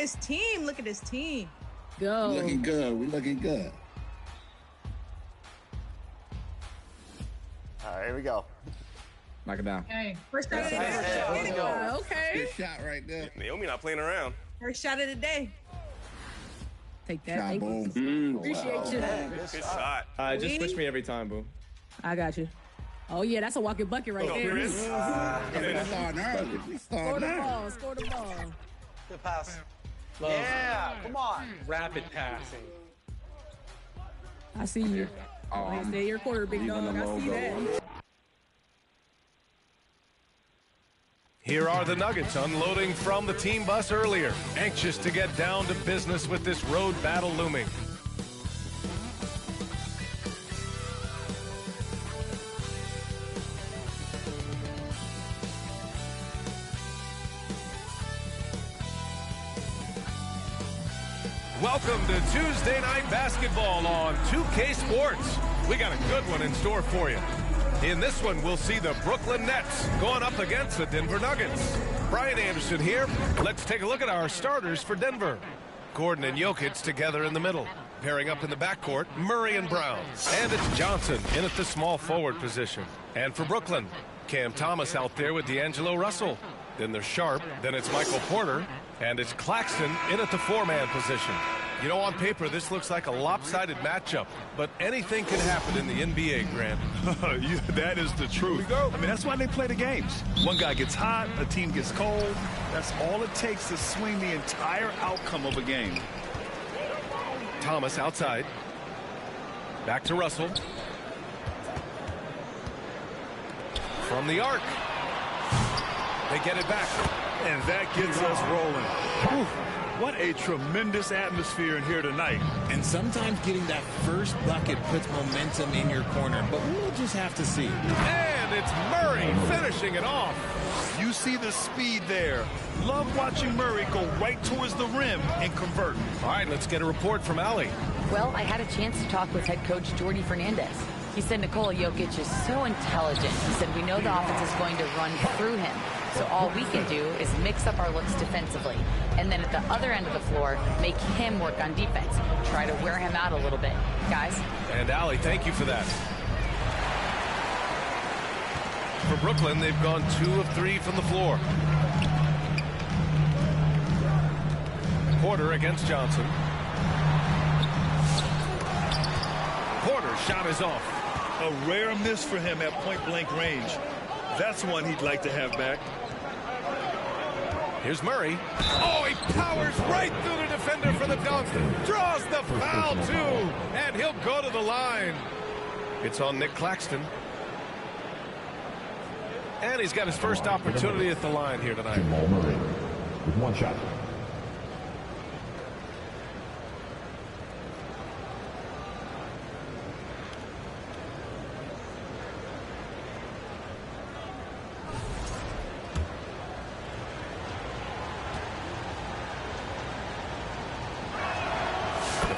his team. Look at his team. Go. We looking good. We looking good. All right, here we go. Knock it down. Okay, first shot of the day. Let's go. Okay. Good shot right there. Naomi not playing around. First shot of the day. Take that. Shot, Thank you. boom. Appreciate you. Good shot. Just switch me every time, boo. I got you. Oh, yeah, that's a walking bucket right there. We starting early. We Score starting the early. ball. Score the ball. Good pass. Love. Yeah, come on. Rapid passing. I see you. Stay your quarter, big dog. I see that. Here are the Nuggets unloading from the team bus earlier, anxious to get down to business with this road battle looming. Welcome to Tuesday Night Basketball on 2K Sports. We got a good one in store for you. In this one, we'll see the Brooklyn Nets going up against the Denver Nuggets. Brian Anderson here. Let's take a look at our starters for Denver. Gordon and Jokic together in the middle. Pairing up in the backcourt, Murray and Brown. And it's Johnson in at the small forward position. And for Brooklyn, Cam Thomas out there with D'Angelo Russell. Then there's Sharp, then it's Michael Porter, and it's Claxton in at the four-man position. You know, on paper, this looks like a lopsided matchup, but anything can happen in the NBA, Grant. Yeah, that is the truth. I mean, that's why they play the games. One guy gets hot, a team gets cold. That's all it takes to swing the entire outcome of a game. Thomas outside. Back to Russell. From the arc. They get it back. And that gets us rolling. Whew. What a tremendous atmosphere in here tonight. And sometimes getting that first bucket puts momentum in your corner, but we'll just have to see. And it's Murray finishing it off. You see the speed there. Love watching Murray go right towards the rim and convert. All right, let's get a report from Allie. Well, I had a chance to talk with head coach Jordi Fernandez. He said Nikola Jokic is so intelligent. He said we know the offense is going to run through him. So all we can do is mix up our looks defensively. And then at the other end of the floor, make him work on defense. Try to wear him out a little bit. Guys? And Allie, thank you for that. For Brooklyn, they've gone 2 of 3 from the floor. Porter against Johnson. Porter's shot is off. A rare miss for him at point-blank range. That's one he'd like to have back. Here's Murray. Oh, he powers right through the defender for the dunk. Draws the foul, too. And he'll go to the line. It's on Nick Claxton. And he's got his first opportunity at the line here tonight. Jamal Murray with one shot.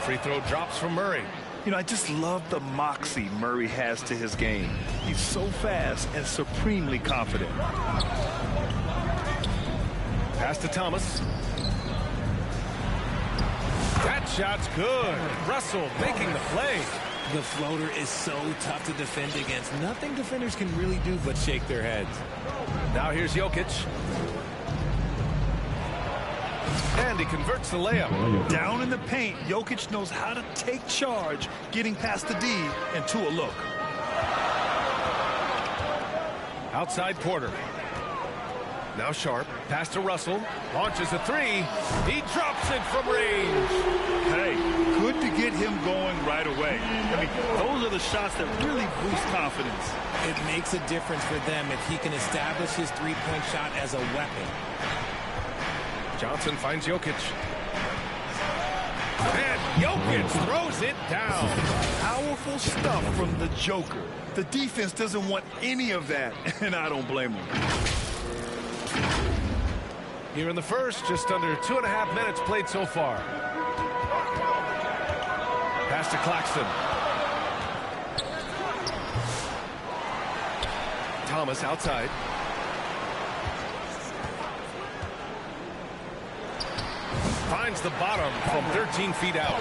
Free throw drops from Murray. You know, I just love the moxie Murray has to his game. He's so fast and supremely confident. Pass to Thomas. That shot's good. Russell making the play. The floater is so tough to defend against. Nothing defenders can really do but shake their heads. Now here's Jokic. And he converts the layup. Down in the paint, Jokic knows how to take charge, getting past the D and to a look. Outside Porter. Now Sharp. Pass to Russell. Launches a three. He drops it from range. Hey, good to get him going right away. I mean, those are the shots that really boost confidence. It makes a difference for them if he can establish his three-point shot as a weapon. Johnson finds Jokic. And Jokic throws it down. Powerful stuff from the Joker. The defense doesn't want any of that, and I don't blame them. Here in the first, just under 2.5 minutes played so far. Pass to Claxton. Thomas outside. Finds the bottom from 13 feet out.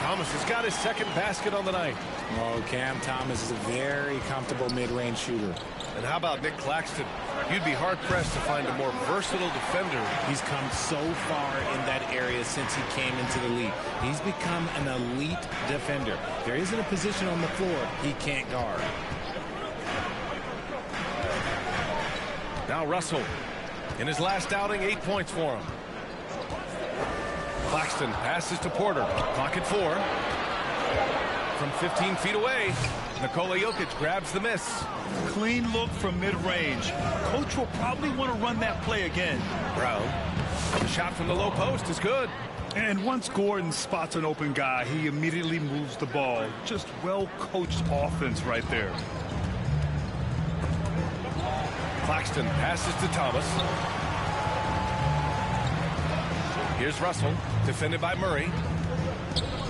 Thomas has got his second basket on the night. Oh, Cam Thomas is a very comfortable mid-range shooter. And how about Nick Claxton? You'd be hard-pressed to find a more versatile defender. He's come so far in that area since he came into the league. He's become an elite defender. There isn't a position on the floor he can't guard. Now Russell. In his last outing, 8 points for him. Claxton passes to Porter. Clock at 4. From 15 feet away, Nikola Jokic grabs the miss. Clean look from mid-range. Coach will probably want to run that play again. Brown. The shot from the low post is good. And once Gordon spots an open guy, he immediately moves the ball. Just well-coached offense right there. Claxton passes to Thomas. Here's Russell, defended by Murray.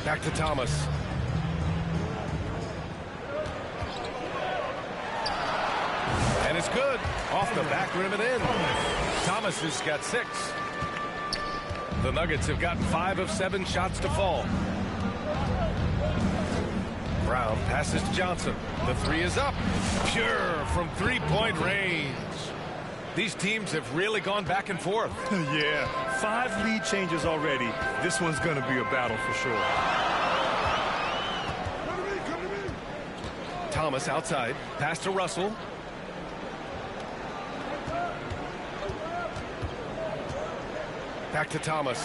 Back to Thomas. And it's good. Off the back rim and in. Thomas has got 6. The Nuggets have gotten 5 of 7 shots to fall. Brown passes to Johnson. The 3 is up. Pure from 3-point range. These teams have really gone back and forth. Yeah, 5 lead changes already. This one's going to be a battle for sure. Thomas outside. Pass to Russell. Back to Thomas.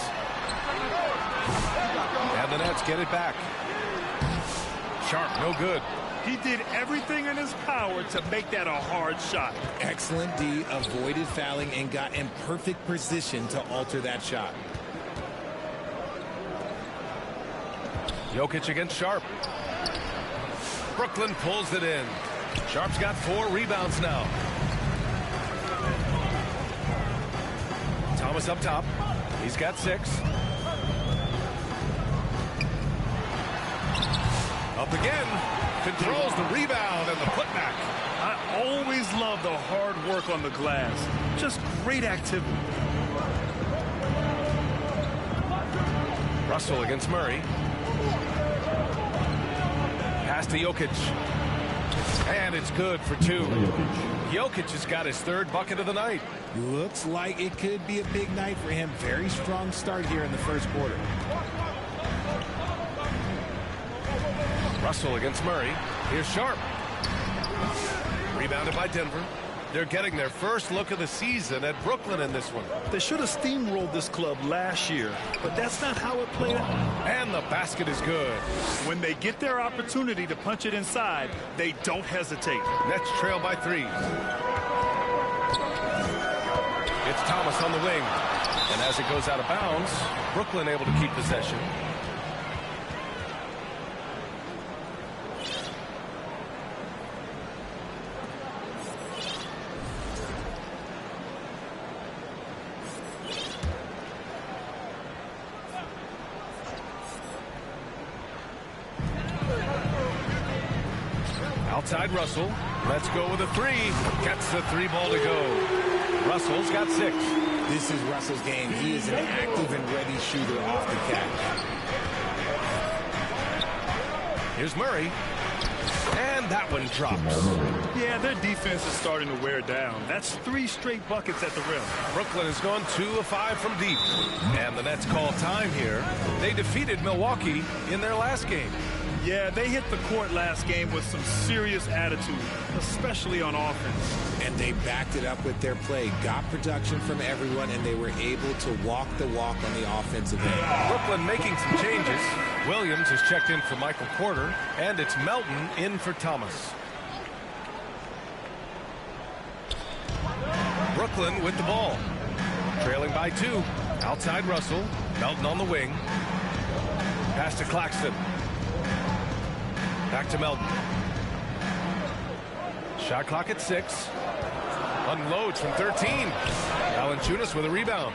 And the Nets get it back. Sharp, no good. He did everything in his power to make that a hard shot. Excellent D, avoided fouling and got in perfect position to alter that shot. Jokic against Sharp. Brooklyn pulls it in. Sharp's got 4 rebounds now. Thomas up top. He's got 6. Up again. Controls the rebound and the putback. I always love the hard work on the glass. Just great activity. Russell against Murray. Pass to Jokic. And it's good for 2. Jokic has got his 3rd bucket of the night. Looks like it could be a big night for him. Very strong start here in the first quarter. Russell against Murray. Here's Sharp. Rebounded by Denver. They're getting their first look of the season at Brooklyn in this one. They should have steamrolled this club last year, but that's not how it played out. And the basket is good. When they get their opportunity to punch it inside, they don't hesitate. Nets trail by 3. It's Thomas on the wing. And as it goes out of bounds, Brooklyn able to keep possession. Outside Russell. Let's go with a 3. Gets the 3 ball to go. Russell's got 6. This is Russell's game. He is an active and ready shooter off the catch. Here's Murray. And that one drops. Yeah, their defense is starting to wear down. That's 3 straight buckets at the rim. Brooklyn has gone 2 of 5 from deep. And the Nets call time here. They defeated Milwaukee in their last game. Yeah, they hit the court last game with some serious attitude, especially on offense. And they backed it up with their play, got production from everyone, and they were able to walk the walk on the offensive end. Brooklyn making some changes. Williams has checked in for Michael Porter, and it's Melton in for Thomas. Brooklyn with the ball. Trailing by 2. Outside Russell. Melton on the wing. Pass to Claxton. Back to Melton. Shot clock at 6. Unloads from 13. Valanciunas with a rebound.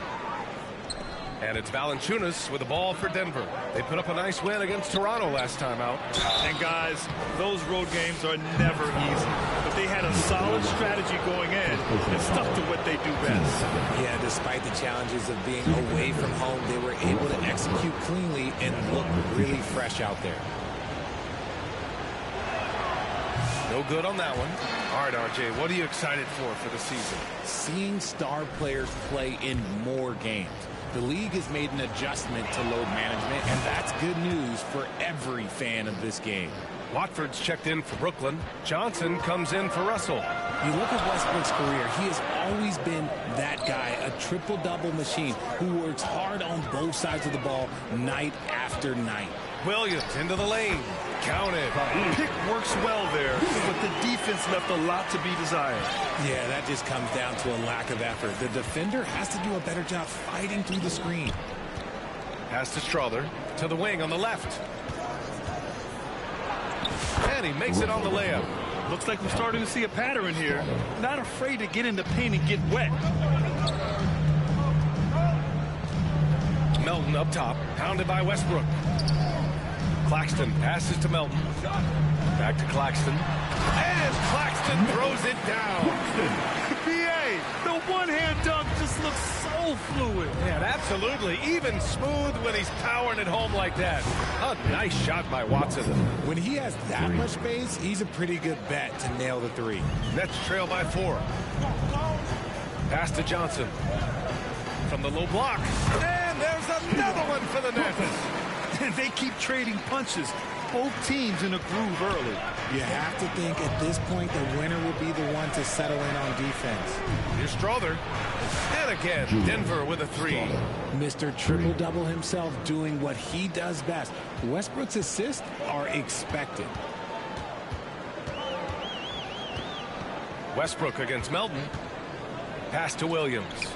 And it's Valanciunas with the ball for Denver. They put up a nice win against Toronto last time out. And guys, those road games are never easy. But they had a solid strategy going in and stuck to what they do best. Yeah, despite the challenges of being away from home, they were able to execute cleanly and look really fresh out there. No good on that one. All right, RJ, what are you excited for the season? Seeing star players play in more games. The league has made an adjustment to load management, and that's good news for every fan of this game. Watford's checked in for Brooklyn. Johnson comes in for Russell. You look at Westbrook's career, he has always been that guy, a triple-double machine who works hard on both sides of the ball night after night. Williams into the lane. Counted. Pick works well there, but the defense left a lot to be desired. Yeah, that just comes down to a lack of effort. The defender has to do a better job fighting through the screen. Pass to Strother. To the wing on the left. And he makes it on the layup. Looks like we're starting to see a pattern here. Not afraid to get in the paint and get wet. Melton up top. Pounded by Westbrook. Claxton passes to Melton. Back to Claxton. And Claxton throws it down. BA, the one-hand dunk just looks so fluid. Yeah, absolutely. Even smooth when he's powering it home like that. A nice shot by Watson. When he has that much space, he's a pretty good bet to nail the three. Nets trail by 4. Pass to Johnson. From the low block. And there's another one for the Nets. And they keep trading punches. Both teams in a groove early. You have to think at this point the winner will be the one to settle in on defense. Here's Strother. And again, Denver with a 3. Mr. Triple-Double himself doing what he does best. Westbrook's assists are expected. Westbrook against Melton. Pass to Williams.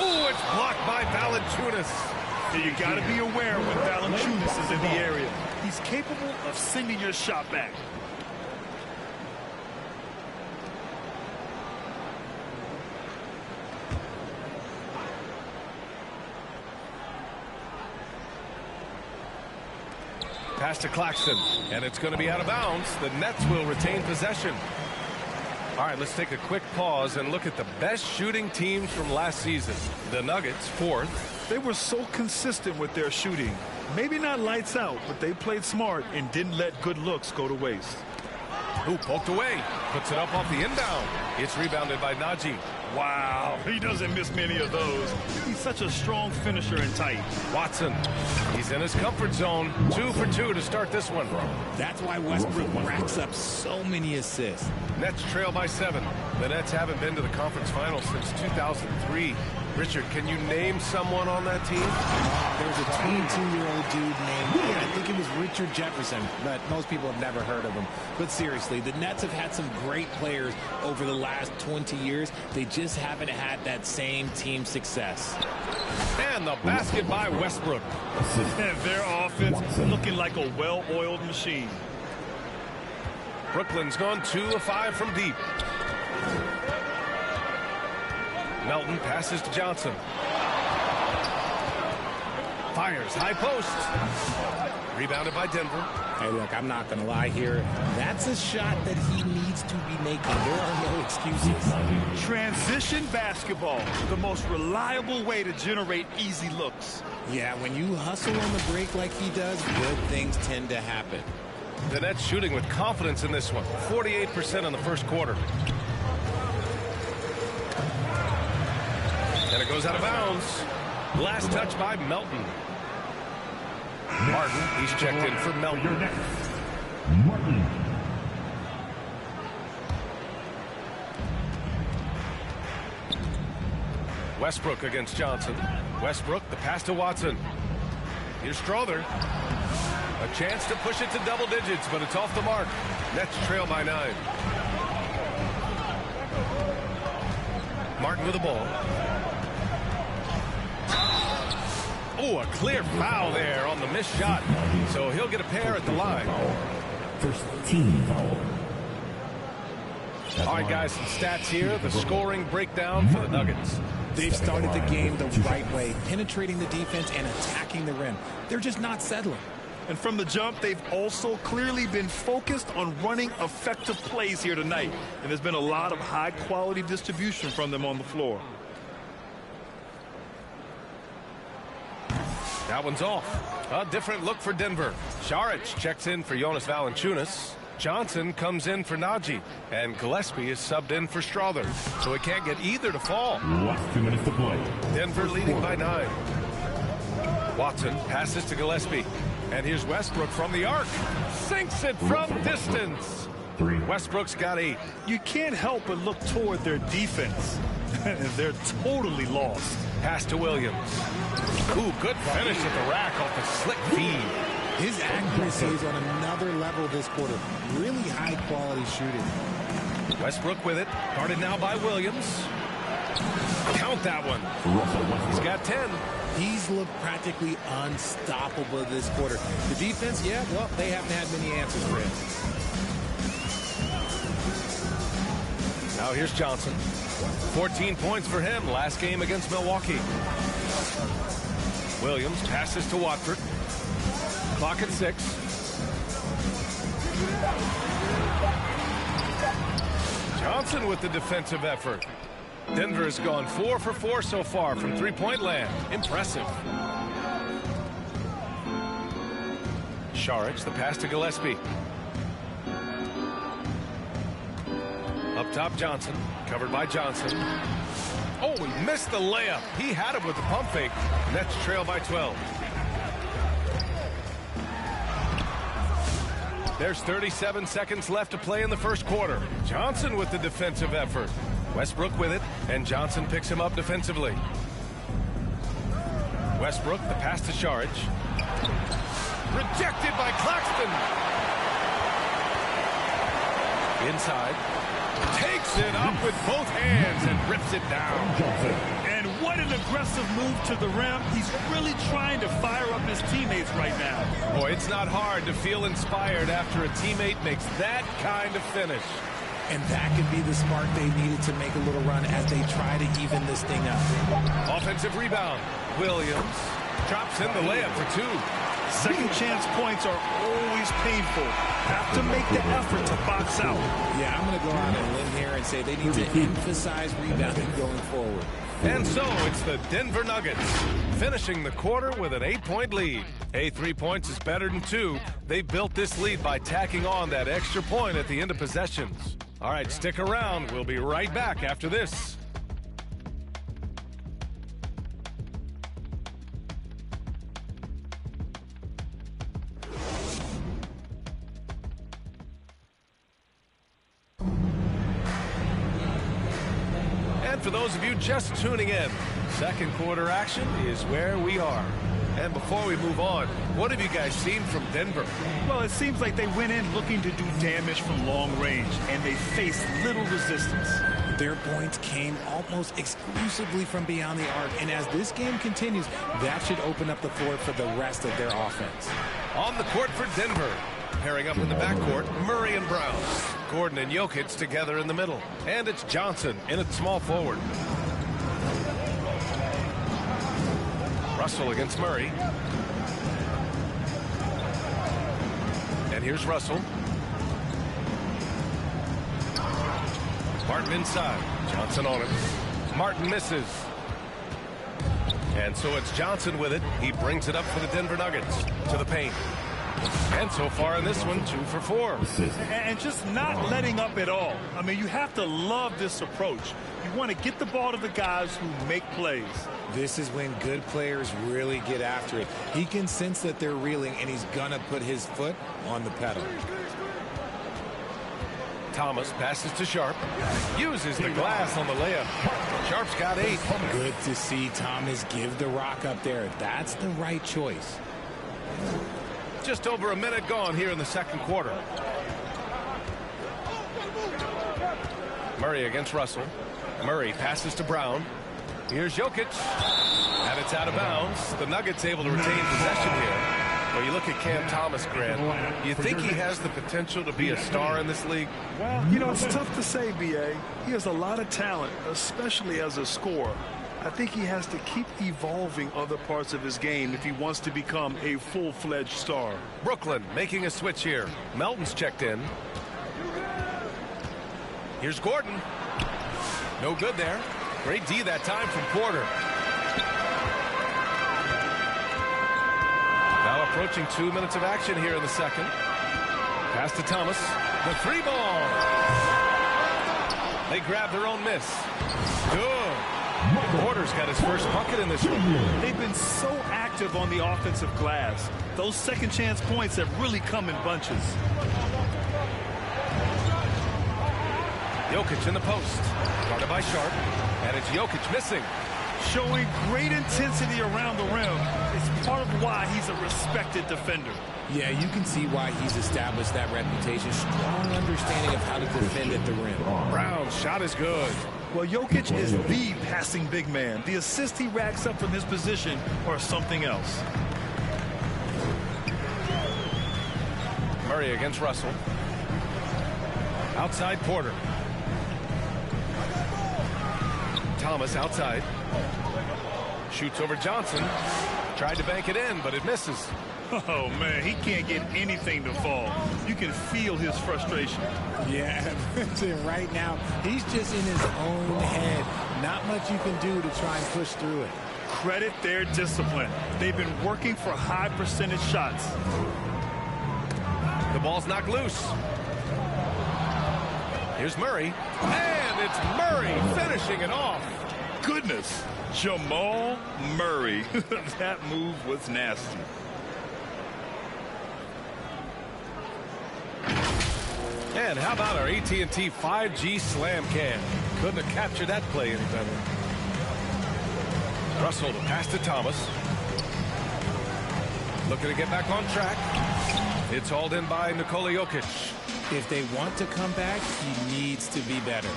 Oh, it's blocked by Valanciunas. You got to be aware when Valanciunas is in the area. He's capable of sending your shot back. Pass to Claxton, and it's going to be out of bounds. The Nets will retain possession. All right, let's take a quick pause and look at the best shooting teams from last season. The Nuggets, 4th. They were so consistent with their shooting. Maybe not lights out, but they played smart and didn't let good looks go to waste. Ooh, poked away. Puts it up off the inbound. It's rebounded by Najee. Wow, he doesn't miss many of those. He's such a strong finisher and tight. Watson, he's in his comfort zone. 2 for 2 to start this one. That's why Westbrook racks up so many assists. Nets trail by 7. The Nets haven't been to the conference finals since 2003. Richard, can you name someone on that team? There was a 22-year-old dude named, I think it was Richard Jefferson, but most people have never heard of him. But seriously, the Nets have had some great players over the last 20 years. They just haven't had that same team success. And the basket by Westbrook. And their offense looking like a well-oiled machine. Brooklyn's gone 2 of 5 from deep. Melton passes to Johnson. Fires high post. Rebounded by Denver. Hey, look, I'm not going to lie here. That's a shot that he needs to be making. There are no excuses. Transition basketball, the most reliable way to generate easy looks. Yeah, when you hustle on the break like he does, good things tend to happen. The Nets shooting with confidence in this one. 48% in the first quarter. And it goes out of bounds. Last touch by Melton. Martin, he's checked in for Melton. Martin. Westbrook against Johnson. Westbrook, the pass to Watson. Here's Strother. A chance to push it to double digits, but it's off the mark. Nets trail by 9. Martin with the ball. Oh, a clear foul there on the missed shot. So he'll get a pair at the line. First team foul. All right, guys, some stats here. The scoring breakdown for the Nuggets. They've started the game the right way, penetrating the defense and attacking the rim. They're just not settling. And from the jump, they've also clearly been focused on running effective plays here tonight. And there's been a lot of high-quality distribution from them on the floor. That one's off. A different look for Denver. Saric checks in for Jonas Valanciunas. Johnson comes in for Najee. And Gillespie is subbed in for Strother. So he can't get either to fall. Last 2 minutes to play. Denver leading by 9. Watson passes to Gillespie. And here's Westbrook from the arc. Sinks it from distance. Westbrook's got 8. You can't help but look toward their defense. They're totally lost. Pass to Williams. Ooh, good finish at the rack off a slick feed. His accuracy is on another level this quarter. Really high-quality shooting. Westbrook with it. Guarded now by Williams. Count that one. He's got 10. He's looked practically unstoppable this quarter. The defense, yeah, well, they haven't had many answers for him. Now here's Johnson. 14 points for him last game against Milwaukee. Williams passes to Watford. Clock at 6. Johnson with the defensive effort. Denver has gone 4 for 4 so far from three-point land. Impressive. Saric, the pass to Gillespie. Up top, Johnson. Covered by Johnson. Oh, he missed the layup. He had it with the pump fake. Nets trail by 12. There's 37 seconds left to play in the first quarter. Johnson with the defensive effort. Westbrook with it, and Johnson picks him up defensively. Westbrook, the pass to Saric. Rejected by Claxton. Inside. Takes it up with both hands and rips it down. And what an aggressive move to the rim. He's really trying to fire up his teammates right now. Boy, it's not hard to feel inspired after a teammate makes that kind of finish. And that could be the spark they needed to make a little run as they try to even this thing up. Offensive rebound. Williams drops in the layup for 2. Second chance points are always painful. Have to make the effort to box out. Yeah, I'm going to go out on a limb here and say they need to emphasize rebounding going forward. And so it's the Denver Nuggets finishing the quarter with an 8-point lead. Hey, 3 points is better than 2. They built this lead by tacking on that extra point at the end of possessions. All right, stick around. We'll be right back after this. And for those of you just tuning in, second quarter action is where we are. And before we move on, what have you guys seen from Denver? Well, it seems like they went in looking to do damage from long range, and they faced little resistance. Their points came almost exclusively from beyond the arc, and as this game continues, that should open up the floor for the rest of their offense. On the court for Denver. Pairing up in the backcourt, Murray and Brown. Gordon and Jokic together in the middle. And it's Johnson in at small forward. Russell against Murray. And here's Russell. Martin inside. Johnson on it. Martin misses. And so it's Johnson with it. He brings it up for the Denver Nuggets to the paint. And so far in this one, 2 for 4. And just not letting up at all. I mean, you have to love this approach. You want to get the ball to the guys who make plays. This is when good players really get after it. He can sense that they're reeling, and he's going to put his foot on the pedal. Thomas passes to Sharp. Uses the glass on the layup. Sharp's got 8. Good to see Thomas give the rock up there. That's the right choice. Just over a minute gone here in the second quarter. Murray against Russell. Murray passes to Brown. Here's Jokic. And it's out of bounds. The Nuggets able to retain possession here. Well, you look at Cam Thomas, Grant. Do you think he has the potential to be a star in this league? Well, you know, it's tough to say, B.A. He has a lot of talent, especially as a scorer. I think he has to keep evolving other parts of his game if he wants to become a full-fledged star. Brooklyn making a switch here. Melton's checked in. Here's Gordon. No good there. Great D that time from Porter. Now approaching 2 minutes of action here in the second. Pass to Thomas. The 3-ball. They grab their own miss. Good. Porter's got his first bucket in this one. They've been so active on the offensive glass. Those second chance points have really come in bunches. Jokic in the post. Guarded by Sharp. And it's Jokic missing. Showing great intensity around the rim. It's part of why he's a respected defender. Yeah, you can see why he's established that reputation. Strong understanding of how to defend at the rim. Brown's shot is good. Well, Jokic is the passing big man. The assist he racks up from his position or something else. Murray against Russell. Outside Porter. Thomas outside. Shoots over Johnson. Tried to bank it in, but it misses. Oh, man, he can't get anything to fall. You can feel his frustration. Yeah, right now, he's just in his own head. Not much you can do to try and push through it. Credit their discipline. They've been working for high percentage shots. The ball's knocked loose. Here's Murray. And it's Murray finishing it off. Goodness, Jamal Murray. That move was nasty. And how about our AT&T 5G slam cam? Couldn't have captured that play any better. Russell to pass to Thomas. Looking to get back on track. It's hauled in by Nikola Jokic. If they want to come back, he needs to be better.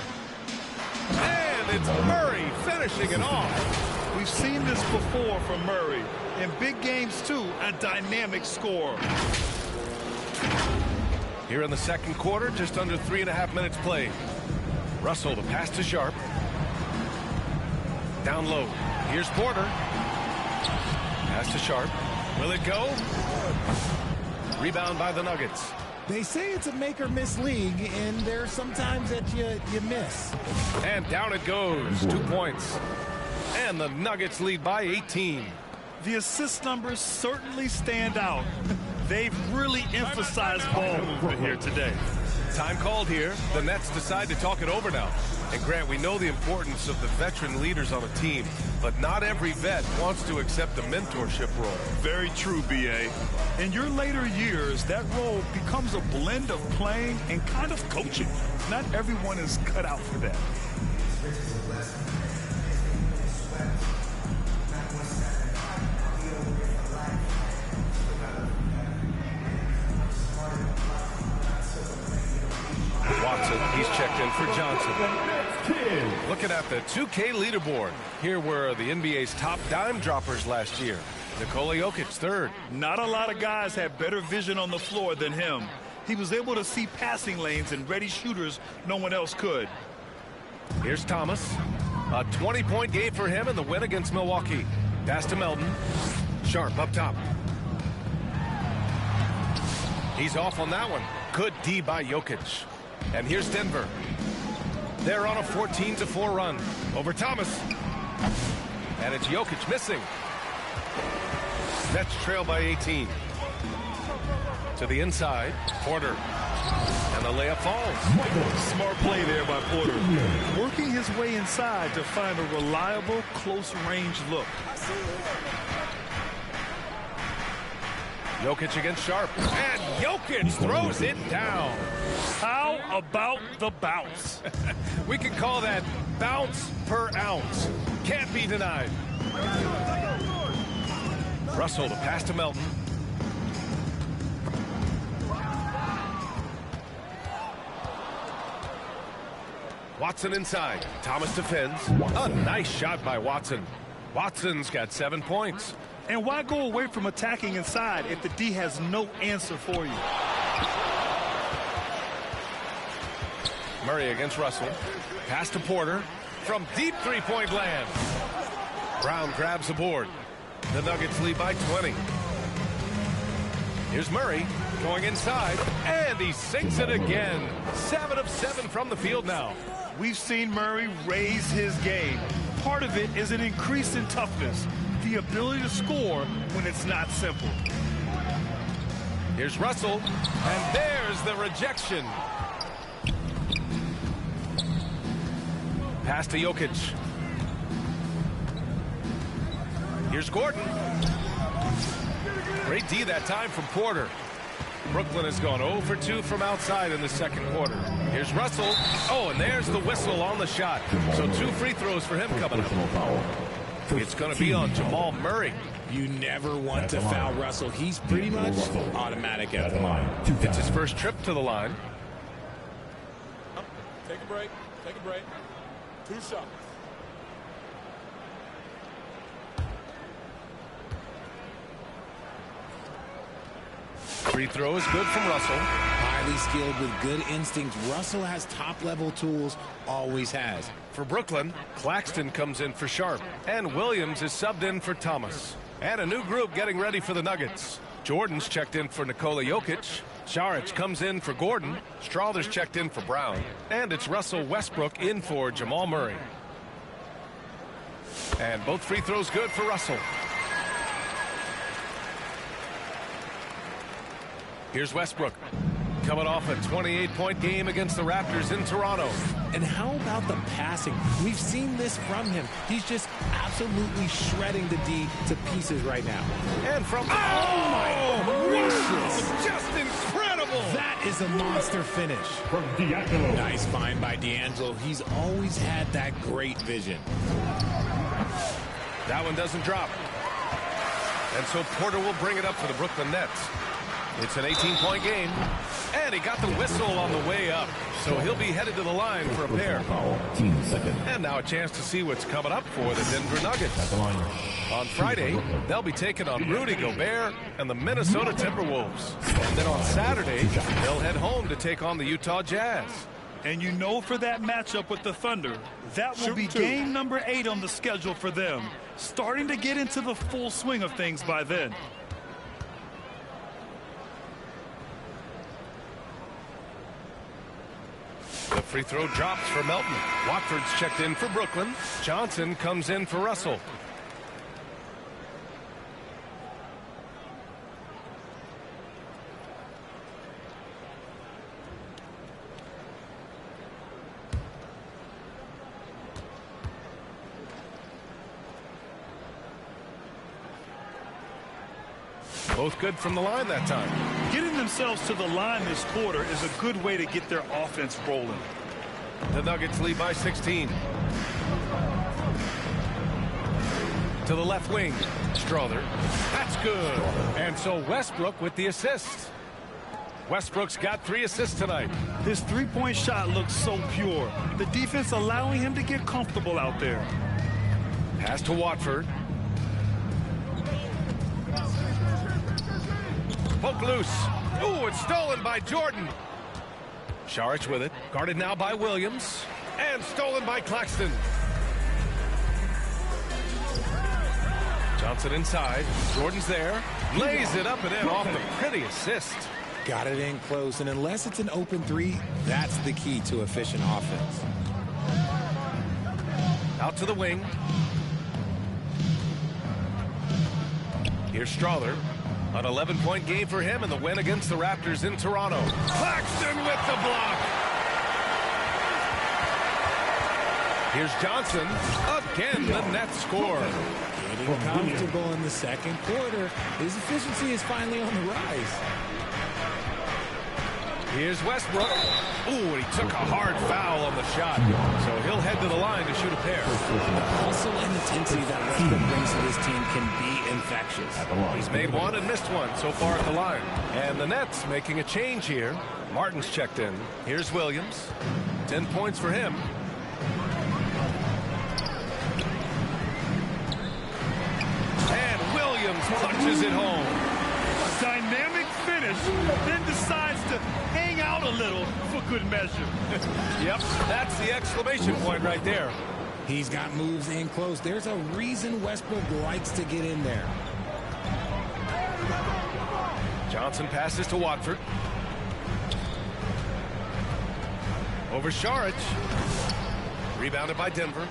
And it's Murray finishing it off. We've seen this before from Murray. In big games, too, a dynamic scorer. Here in the second quarter, just under 3.5 minutes played. Russell to pass to Sharp. Down low. Here's Porter. Pass to Sharp. Will it go? Rebound by the Nuggets. They say it's a make-or-miss league, and there's sometimes that you miss. And down it goes. 2 points. And the Nuggets lead by 18. The assist numbers certainly stand out. They've really emphasized ball movement here today. Time called here. The Nets decide to talk it over now. And Grant, we know the importance of the veteran leaders on a team, but not every vet wants to accept the mentorship role. Very true, B.A. In your later years, that role becomes a blend of playing and kind of coaching. Not everyone is cut out for that. Watson, he's checked in for Johnson. Looking at the 2K leaderboard. Here were the NBA's top dime droppers last year. Nikola Jokic, third. Not a lot of guys had better vision on the floor than him. He was able to see passing lanes and ready shooters no one else could. Here's Thomas. A 20-point game for him in the win against Milwaukee. Pass to Melton. Sharp up top. He's off on that one. Good D by Jokic. And here's Denver. They're on a 14-4 run over Thomas. And it's Jokic missing. Nets trail by 18. To the inside, Porter. And the layup falls. Smart play there by Porter. Working his way inside to find a reliable, close-range look. Jokic against Sharp. And Jokic throws it down. How about the bounce? We could call that bounce per ounce. Can't be denied. Russell to pass to Melton. Watson inside. Thomas defends. A nice shot by Watson. Watson's got 7 points. And why go away from attacking inside if the D has no answer for you? Murray against Russell. Pass to Porter. From deep three-point land. Brown grabs the board. The Nuggets lead by 20. Here's Murray going inside, and he sinks it again. 7 of 7 from the field now. We've seen Murray raise his game. Part of it is an increase in toughness, the ability to score when it's not simple. Here's Russell, and there's the rejection. Pass to Jokic. Here's Gordon. Great D that time from Porter. Brooklyn has gone 0 for 2 from outside in the second quarter. Here's Russell. Oh, and there's the whistle on the shot. So 2 free throws for him coming up. It's going to be on Jamal Murray. You never want to foul Russell. He's pretty much automatic at the line. It's his first trip to the line. Take a break. Take a break. 2 shots. Free throw is good from Russell. Highly skilled with good instincts. Russell has top-level tools, always has. For Brooklyn, Claxton comes in for Sharp, and Williams is subbed in for Thomas. And a new group getting ready for the Nuggets. Jordan's checked in for Nikola Jokic. Saric comes in for Gordon. Strother's checked in for Brown. And it's Russell Westbrook in for Jamal Murray. And both free throws good for Russell. Here's Westbrook, coming off a 28-point game against the Raptors in Toronto. And how about the passing? We've seen this from him. He's just absolutely shredding the D to pieces right now. And from... Oh, my gracious! Just incredible! That is a monster finish. From D'Angelo. Nice find by D'Angelo. He's always had that great vision. That one doesn't drop. And so Porter will bring it up for the Brooklyn Nets. It's an 18-point game, and he got the whistle on the way up, so he'll be headed to the line for a pair. And now a chance to see what's coming up for the Denver Nuggets. On Friday, they'll be taking on Rudy Gobert and the Minnesota Timberwolves. And then on Saturday, they'll head home to take on the Utah Jazz. And you know, for that matchup with the Thunder, that will be game number 8 on the schedule for them, starting to get into the full swing of things by then. The free throw drops for Melton. Watford's checked in for Brooklyn. Johnson comes in for Russell. Both good from the line that time. Getting themselves to the line this quarter is a good way to get their offense rolling. The Nuggets lead by 16. To the left wing. Strother. That's good. And so Westbrook with the assist. Westbrook's got 3 assists tonight. His three-point shot looks so pure. The defense allowing him to get comfortable out there. Pass to Watford. Poke loose. Ooh, it's stolen by Jordan. Saric with it. Guarded now by Williams. And stolen by Claxton. Johnson inside. Jordan's there. Lays it up and in off the pretty assist. Got it in close, and unless it's an open 3, that's the key to efficient offense. Out to the wing. Here's Strother. An 11-point game for him in the win against the Raptors in Toronto. Claxton with the block. Here's Johnson. Again, the Nets score. Getting comfortable in the second quarter. His efficiency is finally on the rise. Here's Westbrook. Ooh, and he took a hard foul on the shot. So he'll head to the line to shoot a pair. The hustle and intensity that Westbrook brings to this team can be infectious. He's made one and missed one so far at the line. And the Nets making a change here. Martin's checked in. Here's Williams. 10 points for him. And Williams punches it home. Dynamic finish, then decides to hang out a little for good measure. Yep, that's the exclamation point right there. He's got moves in close. There's a reason Westbrook likes to get in there. Johnson passes to Watford. Over Saric. Rebounded by Denver.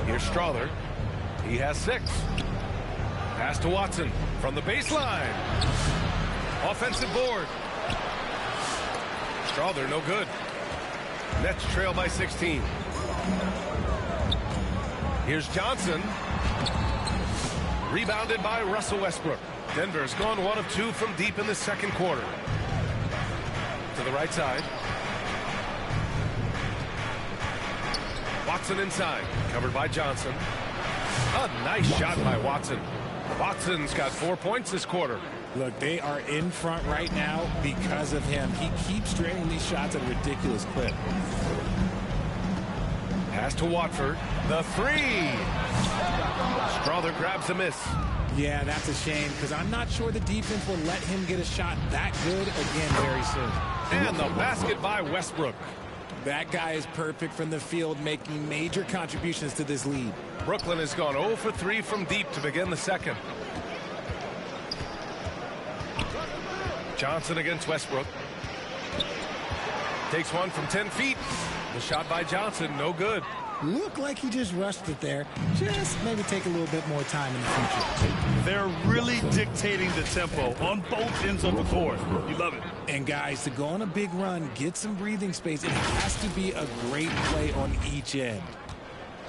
Here's Strother. He has 6. Pass to Watson from the baseline. Offensive board. Strother, no good. Nets trail by 16. Here's Johnson. Rebounded by Russell Westbrook. Denver's gone 1 of 2 from deep in the second quarter. To the right side. Watson inside. Covered by Johnson. A nice shot by Watson. Watson's got 4 points this quarter. Look, they are in front right now because of him. He keeps draining these shots at a ridiculous clip. Pass to Watford. The 3. Strother grabs a miss. Yeah, that's a shame because I'm not sure the defense will let him get a shot that good again very soon. And the basket by Westbrook. That guy is perfect from the field, making major contributions to this lead. Brooklyn has gone 0 for 3 from deep to begin the second. Johnson against Westbrook. Takes one from 10 feet. The shot by Johnson, no good. Looked like he just rushed it there. Just maybe take a little bit more time in the future. They're really dictating the tempo on both ends of the court. You love it. And guys, to go on a big run, get some breathing space, it has to be a great play on each end.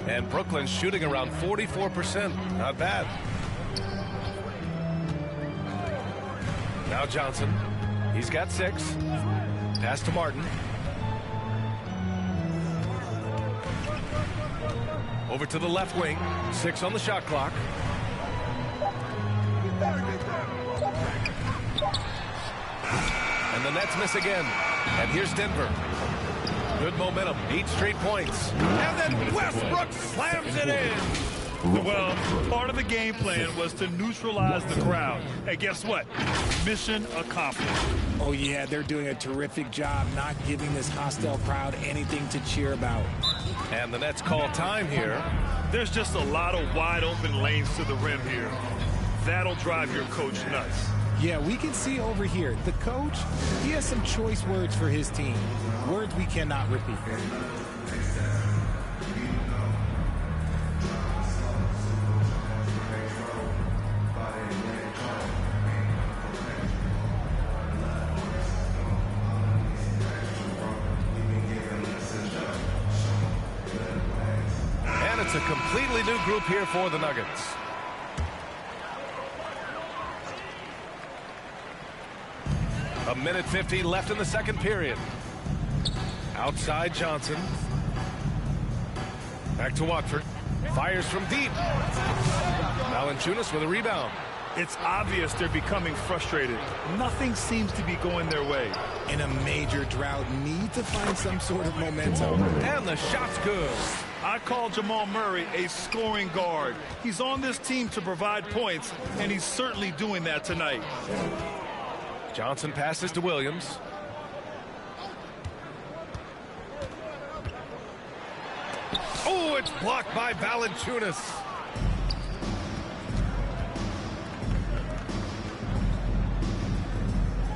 And Brooklyn's shooting around 44%. Not bad. Now Johnson. He's got 6. Pass to Martin. Over to the left wing. 6 on the shot clock. And the Nets miss again. And here's Denver. Good momentum. 8 straight points. And then Westbrook slams it in. Well, part of the game plan was to neutralize the crowd. And guess what? Mission accomplished. Oh, yeah, they're doing a terrific job not giving this hostile crowd anything to cheer about. And the Nets call time here. There's just a lot of wide open lanes to the rim here. That'll drive your coach nuts. Yeah, we can see over here, the coach, he has some choice words for his team. Words we cannot repeat. And it's a completely new group here for the Nuggets. A minute 50 left in the second period. Outside Johnson. Back to Watford. Fires from deep. Valanciunas with a rebound. It's obvious they're becoming frustrated. Nothing seems to be going their way. In a major drought, need to find some sort of momentum. And the shot's good. I call Jamal Murray a scoring guard. He's on this team to provide points, and he's certainly doing that tonight. Johnson passes to Williams. Oh, it's blocked by Valanciunas.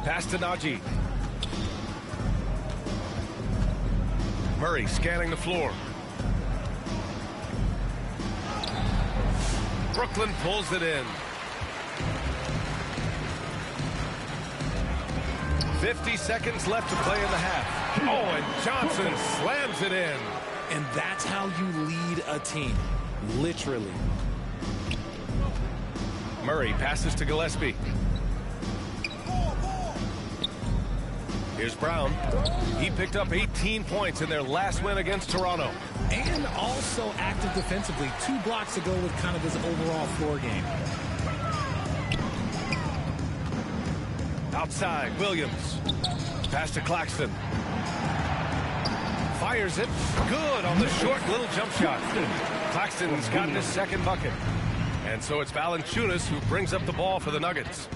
Pass to Najee. Murray scanning the floor. Brooklyn pulls it in. 50 seconds left to play in the half. Oh, and Johnson slams it in. And that's how you lead a team. Literally. Murray passes to Gillespie. Here's Brown. He picked up 18 points in their last win against Toronto. And also active defensively. 2 blocks to go with kind of his overall floor game. Outside, Williams. Pass to Claxton. Fires it. Good on the short little jump shot. Claxton's gotten his second bucket. And so it's Valanciunas who brings up the ball for the Nuggets.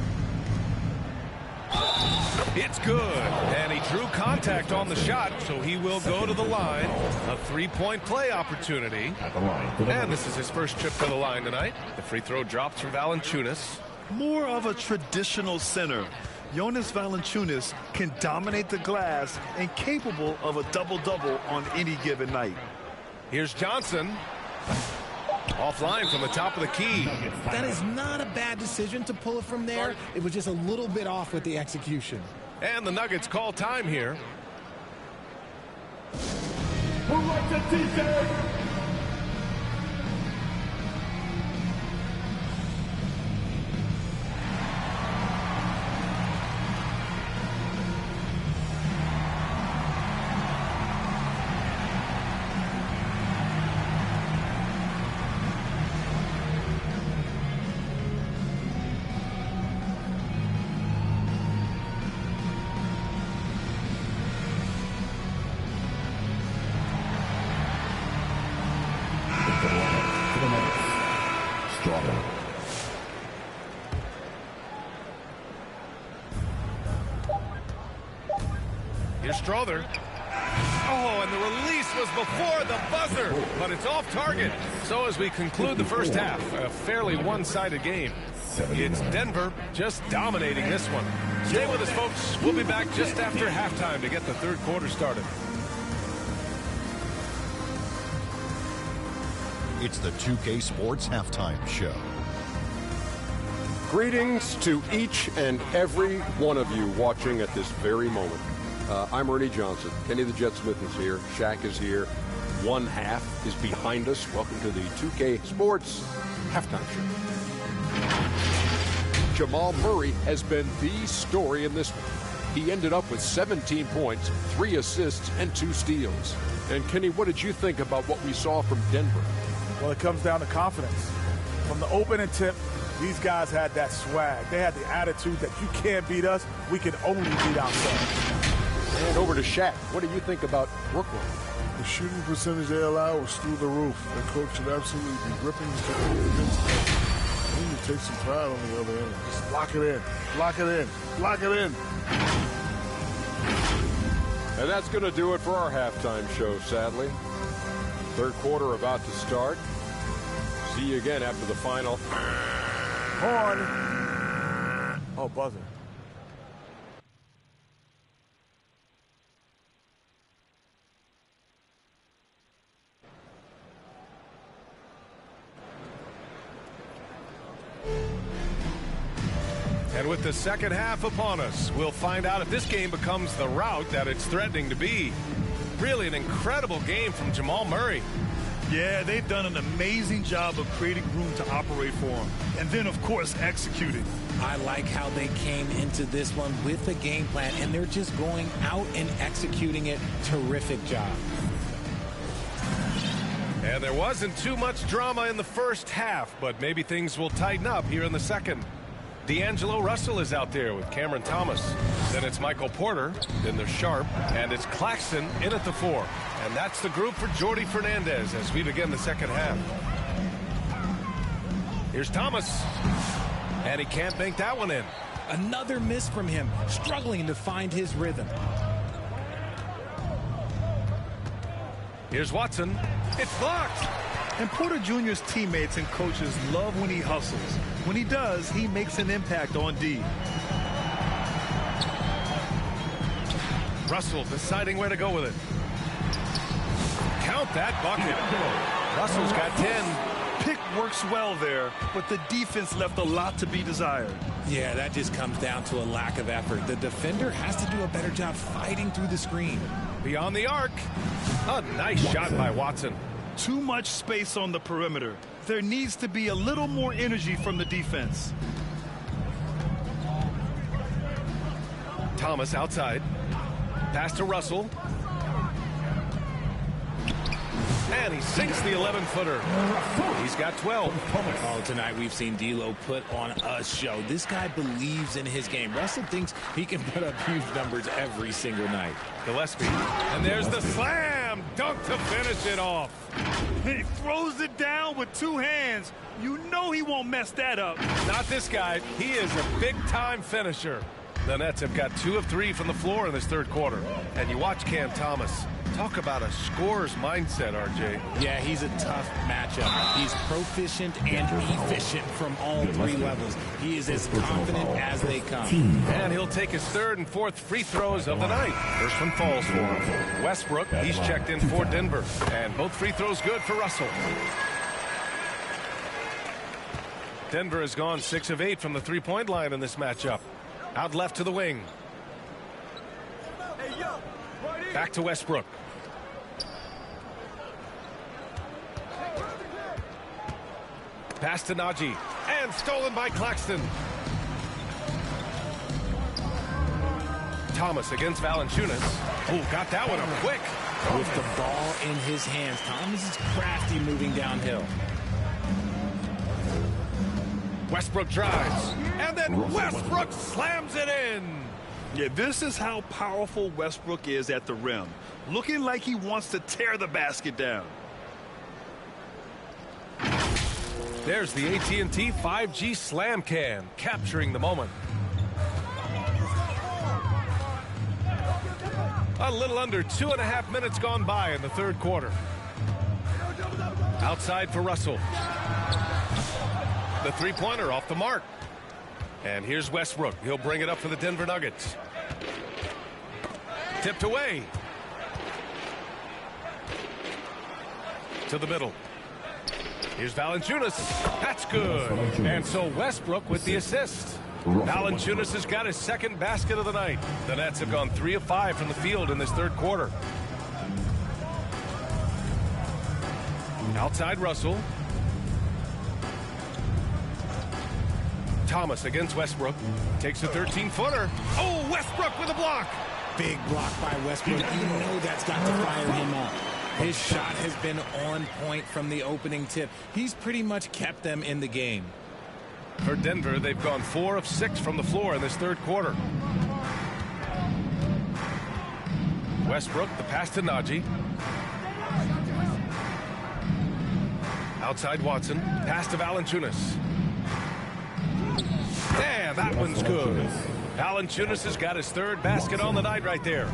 It's good, and he drew contact on the shot, so he will go to the line. A three-point play opportunity. And this is his first trip to the line tonight. The free throw drops for Valanciunas. More of a traditional center. Jonas Valanciunas can dominate the glass and capable of a double-double on any given night. Here's Johnson. Offline from the top of the key. That is not a bad decision to pull it from there. It was just a little bit off with the execution. And the Nuggets call time here. Who likes a t-shirt? Here's Strother. Oh, and the release was before the buzzer, but it's off target. So as we conclude the first half, a fairly one-sided game. It's Denver just dominating this one. Stay with us, folks. We'll be back just after halftime to get the third quarter started. It's the 2K Sports Halftime Show. Greetings to each and every one of you watching at this very moment. I'm Ernie Johnson. Kenny the Jet Smith is here. Shaq is here. One half is behind us. Welcome to the 2K Sports Halftime Show. Jamal Murray has been the story in this one. He ended up with 17 points, 3 assists, and 2 steals. And Kenny, what did you think about what we saw from Denver? Well, it comes down to confidence. From the opening tip, these guys had that swag. They had the attitude that you can't beat us, we can only beat ourselves. And over to Shaq. What do you think about Brooklyn? The shooting percentage they allow was through the roof. The coach should absolutely be gripping his team against them. They need to take some pride on the other end. Just lock it in. Lock it in. Lock it in. And that's going to do it for our halftime show, sadly. Third quarter about to start. See you again after the final. Horn. Oh, buzzer. And with the second half upon us, we'll find out if this game becomes the rout that it's threatening to be. Really an incredible game from Jamal Murray. Yeah, they've done an amazing job of creating room to operate for him. And then, of course, executing. I like how they came into this one with a game plan, and they're just going out and executing it. Terrific job. And there wasn't too much drama in the first half, but maybe things will tighten up here in the second. D'Angelo Russell is out there with Cameron Thomas. Then it's Michael Porter. Then there's Sharp. And it's Claxton in at the 4. And that's the group for Jordi Fernandez as we begin the second half. Here's Thomas. And he can't bank that one in. Another miss from him, struggling to find his rhythm. Here's Watson. It's blocked. And Porter Jr.'s teammates and coaches love when he hustles. When he does, he makes an impact on D. Russell deciding where to go with it. Count that bucket. Russell's got 10. Pick works well there, but the defense left a lot to be desired. Yeah, that just comes down to a lack of effort. The defender has to do a better job fighting through the screen. Beyond the arc. A nice shot by Watson. Too much space on the perimeter. There needs to be a little more energy from the defense. Thomas outside. Pass to Russell. And he sinks the 11-footer. He's got 12. Oh, tonight we've seen D'Lo put on a show. This guy believes in his game. Russell thinks he can put up huge numbers every single night. Gillespie. And there's the slam. slam dunk to finish it off. He throws it down with two hands. You know he won't mess that up. Not this guy. He is a big-time finisher. The Nets have got 2 of 3 from the floor in this third quarter. And you watch Cam Thomas. Talk about a scorer's mindset, RJ. Yeah, he's a tough matchup. He's proficient and efficient from all 3 levels. He is as confident as they come. And he'll take his 3rd and 4th free throws of the night. First one falls for him. Westbrook, he's checked in for Denver. And both free throws good for Russell. Denver has gone 6 of 8 from the three-point line in this matchup. Out left to the wing. Back to Westbrook. Pass to Najee. And stolen by Claxton. Thomas against Valanciunas. Oh, got that one up quick. With the ball in his hands, Thomas is crafty moving downhill. Westbrook drives. And then Westbrook slams it in. Yeah, this is how powerful Westbrook is at the rim. Looking like he wants to tear the basket down. There's the AT&T 5G Slam Cam, capturing the moment. A little under 2.5 minutes gone by in the third quarter. Outside for Russell. The three-pointer off the mark. And here's Westbrook. He'll bring it up for the Denver Nuggets. Tipped away. To the middle. Here's Valanciunas. That's good. And so Westbrook with the assist. Valanciunas has got his 2nd basket of the night. The Nets have gone 3 of 5 from the field in this third quarter. Outside Russell. Thomas against Westbrook. Takes a 13-footer. Oh, Westbrook with a block. Big block by Westbrook. You know that's got to fire him up. His shot has been on point from the opening tip. He's pretty much kept them in the game. For Denver, they've gone 4 of 6 from the floor in this third quarter. Westbrook, the pass to Najee. Outside Watson, pass to Valanciunas. Damn, that one's good. Valanciunas has got his 3rd basket on the night right there.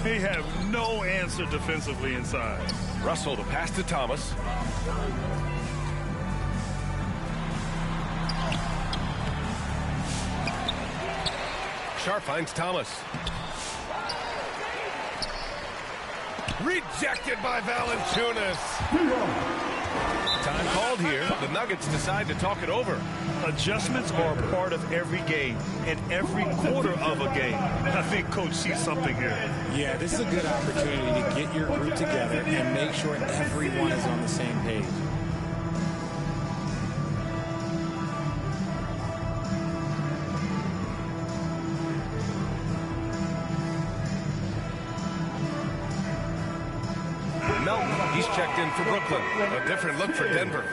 They have no answer defensively inside. Russell, the pass to Thomas. Sharp finds Thomas. Rejected by Valanciunas. Time called here. The Nuggets decide to talk it over. Adjustments are a part of every game and every quarter of a game. I think Coach sees something here. Yeah, this is a good opportunity to get your group together and make sure everyone is on the same page. He's checked in for Brooklyn. A different look for Denver.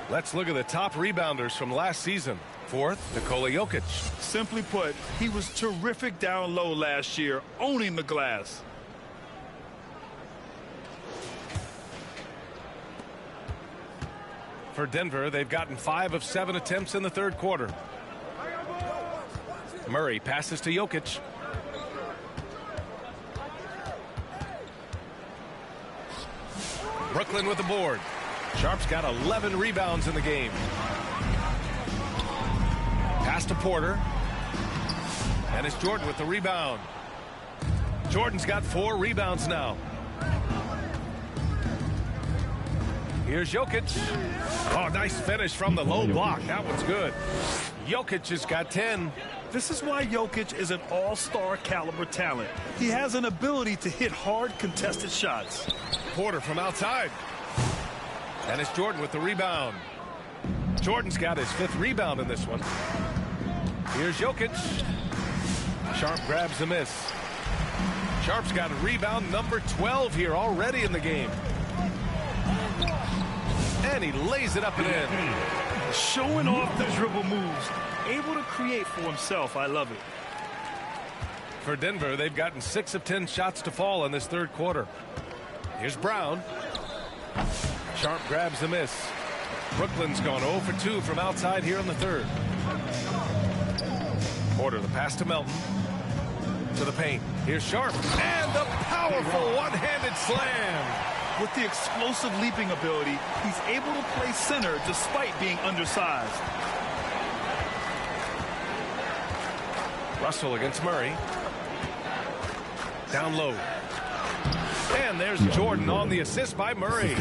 Let's look at the top rebounders from last season. 4th, Nikola Jokic. Simply put, he was terrific down low last year, owning the glass. For Denver, they've gotten 5 of 7 attempts in the third quarter. Murray passes to Jokic. Brooklyn with the board. Sharp's got 11 rebounds in the game. Pass to Porter. And it's Jordan with the rebound. Jordan's got 4 rebounds now. Here's Jokic. Oh, nice finish from the low block. That one's good. Jokic has got 10. This is why Jokic is an all-star caliber talent. He has an ability to hit hard contested shots. Porter from outside. And it's Jordan with the rebound. Jordan's got his 5th rebound in this one. Here's Jokic. Sharp grabs the miss. Sharp's got a rebound number 12 here already in the game. And he lays it up and in. Showing off the dribble moves. Able to create for himself. I love it. For Denver, they've gotten 6 of 10 shots to fall in this third quarter. Here's Brown. Sharp grabs the miss. Brooklyn's gone 0 for 2 from outside here in the third. Porter, the pass to Melton. To the paint. Here's Sharp. And the powerful one-handed slam. With the explosive leaping ability, he's able to play center despite being undersized. Russell against Murray. Down low. And there's Jordan on the assist by Murray.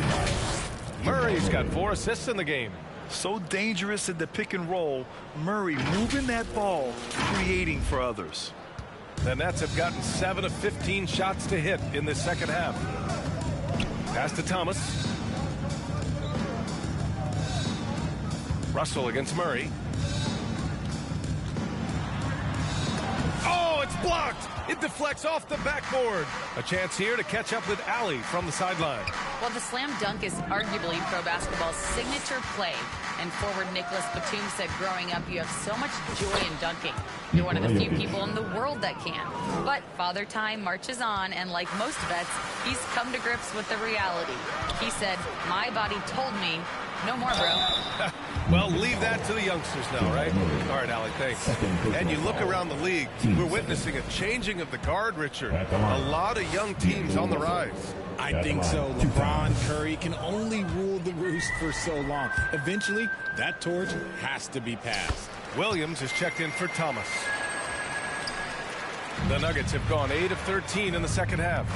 Murray's got 4 assists in the game. So dangerous in the pick and roll. Murray moving that ball, creating for others. The Nets have gotten 7 of 15 shots to hit in this second half. Pass to Thomas. Russell against Murray. Oh, it's blocked. It deflects off the backboard. A chance here to catch up with Allie from the sideline. Well, the slam dunk is arguably pro basketball's signature play. And forward Nicholas Batum said growing up, you have so much joy in dunking. You're one of the few people in the world that can. But Father Time marches on, and like most vets, he's come to grips with the reality. He said, my body told me, no more, bro. Well, leave that to the youngsters now, right? All right, Allie, thanks. And you look around the league, we're witnessing a changing of the guard, Richard. A lot of young teams on the rise. I think so. LeBron, Curry can only rule the roost for so long. Eventually, that torch has to be passed. Williams is checked in for Thomas. The Nuggets have gone 8 of 13 in the second half.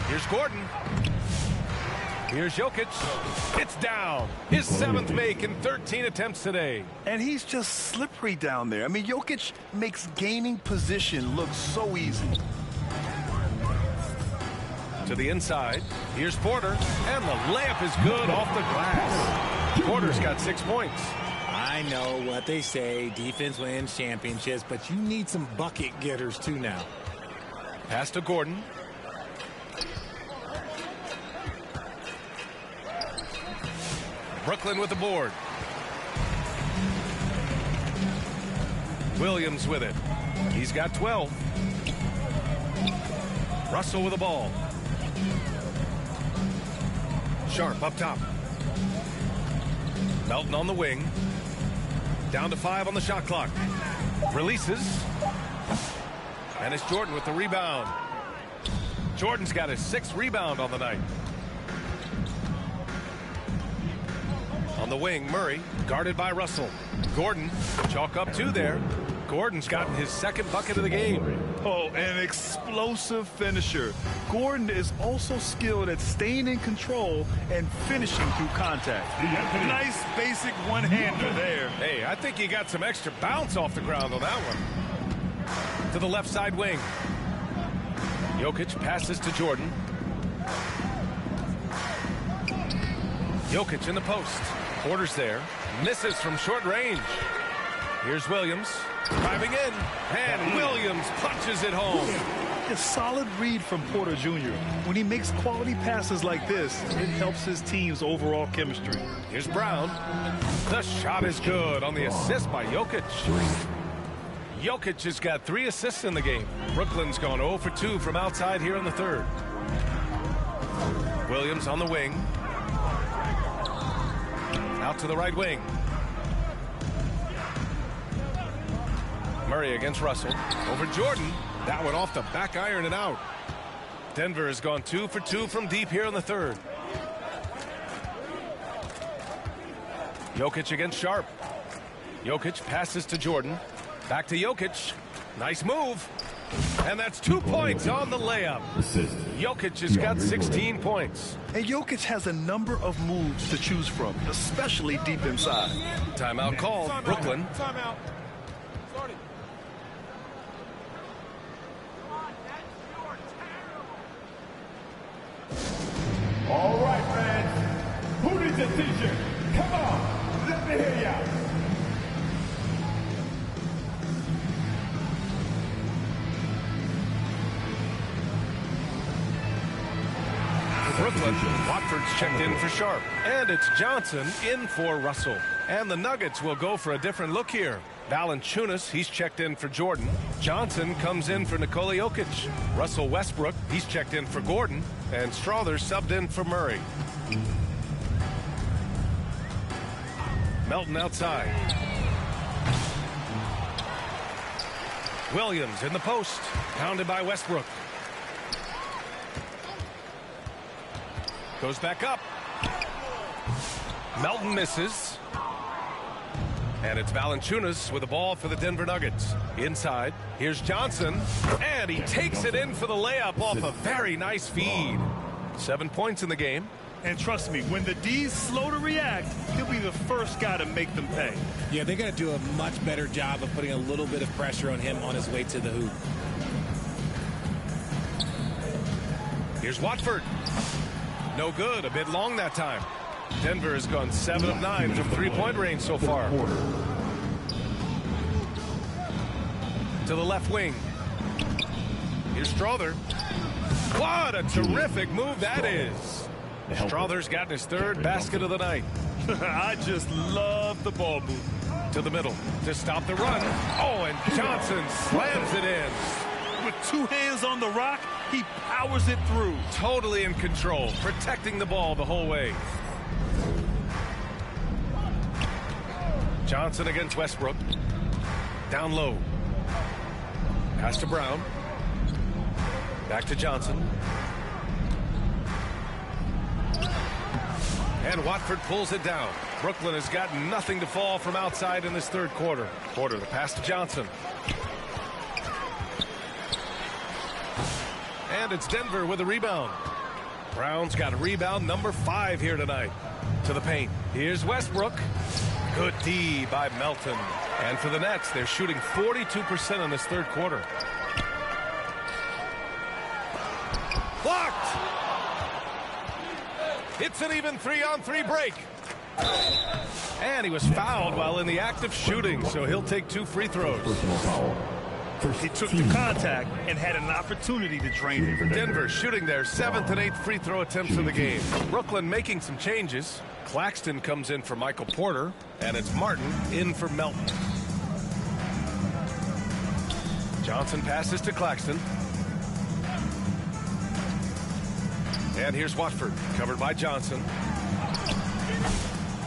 Here's Gordon. Here's Jokic. It's down. His 7th make in 13 attempts today. And he's just slippery down there. I mean, Jokic makes gaining position look so easy. To the inside. Here's Porter. And the layup is good off the glass. Porter's got 6 points. I know what they say. Defense wins championships, but you need some bucket getters too now. Pass to Gordon. Brooklyn with the board. Williams with it. He's got 12. Russell with the ball. Sharp up top. Melton on the wing. Down to 5 on the shot clock. Releases. And it's Jordan with the rebound. Jordan's got his 6th rebound on the night. On the wing, Murray, guarded by Russell. Gordon, chalk up 2 there. Gordon's gotten his 2nd bucket of the game. Oh, an explosive finisher. Gordon is also skilled at staying in control and finishing through contact. Nice basic one-hander there. Hey, I think he got some extra bounce off the ground on that one. To the left side wing. Jokic passes to Jordan. Jokic in the post. Porter's there. Misses from short range. Here's Williams. Driving in. And Williams punches it home. A solid read from Porter Jr. When he makes quality passes like this, it helps his team's overall chemistry. Here's Brown. The shot is good on the assist by Jokic. Jokic has got 3 assists in the game. Brooklyn's gone 0 for 2 from outside here in the third. Williams on the wing. Out to the right wing. Murray against Russell. Over Jordan. That one off the back iron and out. Denver has gone 2 for 2 from deep here in the third. Jokic against Sharp. Jokic passes to Jordan. Back to Jokic. Nice move. And that's 2 points on the layup. Jokic has got 16 points. And Jokic has a number of moves to choose from, especially deep inside. Timeout called. Brooklyn. Timeout. Starting. All right, fans. Who needs a t-shirt? Come on, let me hear ya. Brooklyn. Watford's checked in for Sharp. And it's Johnson in for Russell. And the Nuggets will go for a different look here. Valanciunas, he's checked in for Jordan. Johnson comes in for Nikola Jokic. Russell Westbrook, he's checked in for Gordon. And Strother subbed in for Murray. Melton outside. Williams in the post. Pounded by Westbrook. Goes back up. Melton misses. And it's Valanciunas with the ball for the Denver Nuggets. Inside, here's Johnson. And he takes it in for the layup off a very nice feed. 7 points in the game. And trust me, when the D's slow to react, he'll be the first guy to make them pay. Yeah, they're going to do a much better job of putting a little bit of pressure on him on his way to the hoop. Here's Watford. No good, a bit long that time. Denver has gone 7 of 9 from three-point range so far. To the left wing. Here's Strother. What a terrific move that is. Strother's gotten his third basket of the night. I just love the ball move. To the middle to stop the run. Oh, and Johnson slams it in. With 2 hands on the rock, he powers it through. Totally in control, protecting the ball the whole way. Johnson against Westbrook. Down low. Pass to Brown. Back to Johnson. And Watford pulls it down. Brooklyn has got nothing to fall from outside in this third quarter. The pass to Johnson. And it's Denver with a rebound. Brown's got a rebound number 5 here tonight. To the paint. Here's Westbrook. Good D by Melton. And for the Nets, they're shooting 42% in this third quarter. Blocked! It's an even 3-on-3 break. And he was fouled while in the act of shooting, so he'll take 2 free throws. He took the contact and had an opportunity to drain it. Denver shooting their 7th and 8th free throw attempts of the game. Brooklyn making some changes. Claxton comes in for Michael Porter, and it's Martin in for Melton. Johnson passes to Claxton. And here's Watford, covered by Johnson.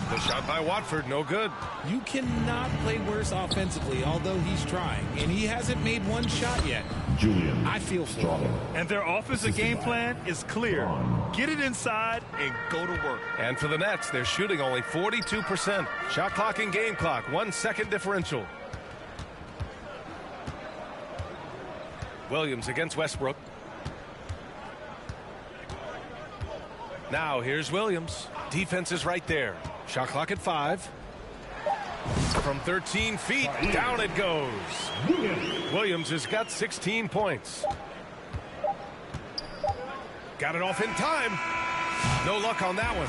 The shot by Watford, no good. You cannot play worse offensively, although he's trying, and he hasn't made one shot yet. Julian, I feel for him. And their offensive game plan is clear. Get it inside and go to work. And for the Nets, they're shooting only 42%. Shot clock and game clock, 1 second differential. Williams against Westbrook. Now here's Williams. Defense is right there. Shot clock at 5. From 13 feet, down it goes. Williams has got 16 points. Got it off in time. No luck on that one.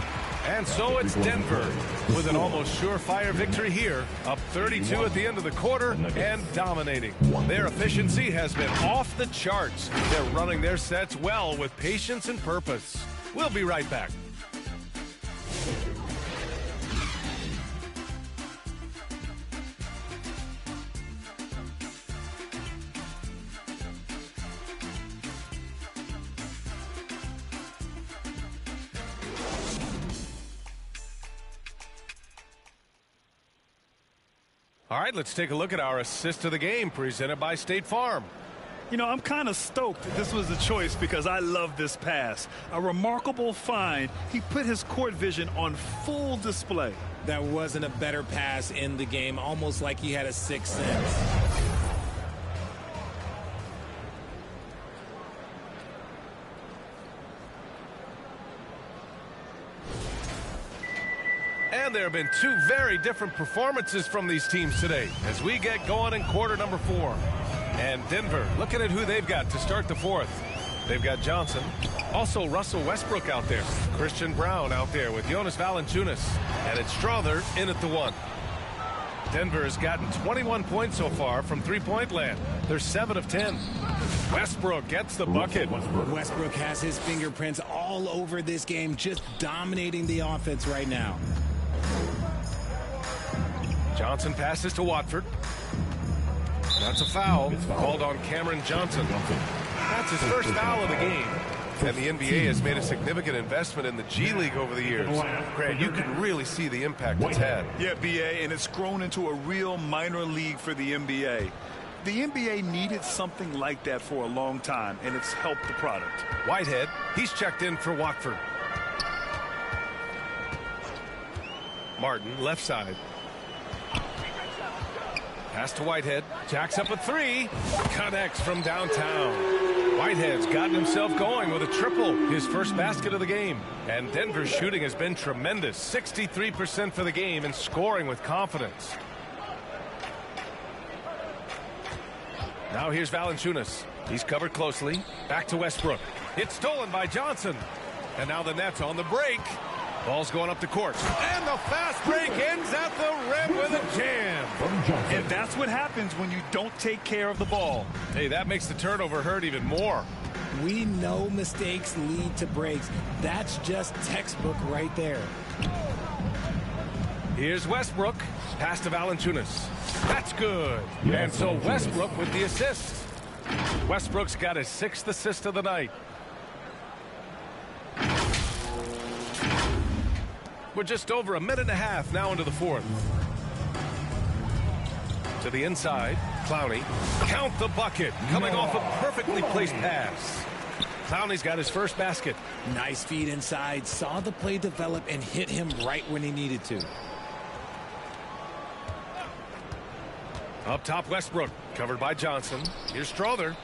And so it's Denver with an almost surefire victory here. Up 32 at the end of the quarter and dominating. Their efficiency has been off the charts. They're running their sets well with patience and purpose. We'll be right back. All right, let's take a look at our assist of the game presented by State Farm. You know, I'm kind of stoked that this was the choice because I love this pass. A remarkable find. He put his court vision on full display. That wasn't a better pass in the game, almost like he had a sixth sense. And there have been 2 very different performances from these teams today as we get going in quarter number 4. And Denver, looking at who they've got to start the 4th. They've got Johnson. Also Russell Westbrook out there. Christian Brown out there with Jonas Valanciunas. And it's Strother in at the 1. Denver has gotten 21 points so far from three-point land. They're 7 of 10. Westbrook gets the bucket. Westbrook has his fingerprints all over this game, just dominating the offense right now. Johnson passes to Watford. That's a foul called on Cameron Johnson. That's his first foul of the game. And the NBA has made a significant investment in the G League over the years. Grant, you can really see the impact it's had. Yeah, BA, and it's grown into a real minor league for the NBA. The NBA needed something like that for a long time, and it's helped the product. Whitehead, he's checked in for Watford. Martin, left side. Pass to Whitehead. Jacks up a three. Connects from downtown. Whitehead's gotten himself going with a triple. His first basket of the game. And Denver's shooting has been tremendous. 63% for the game and scoring with confidence. Now here's Valanciunas. He's covered closely. Back to Westbrook. It's stolen by Johnson. And now the Nets on the break. Ball's going up the court. And the fast break ends at the rim with a jam. And that's what happens when you don't take care of the ball. Hey, that makes the turnover hurt even more. We know mistakes lead to breaks. That's just textbook right there. Here's Westbrook. Pass to Valanciunas. That's good. And so Westbrook with the assist. Westbrook's got his 6th assist of the night. We're just over a minute and a half now into the 4th. To the inside. Clowney. Count the bucket. Coming off a perfectly placed pass. Clowney's got his first basket. Nice feed inside. Saw the play develop and hit him right when he needed to. Up top, Westbrook. Covered by Johnson. Here's Strother.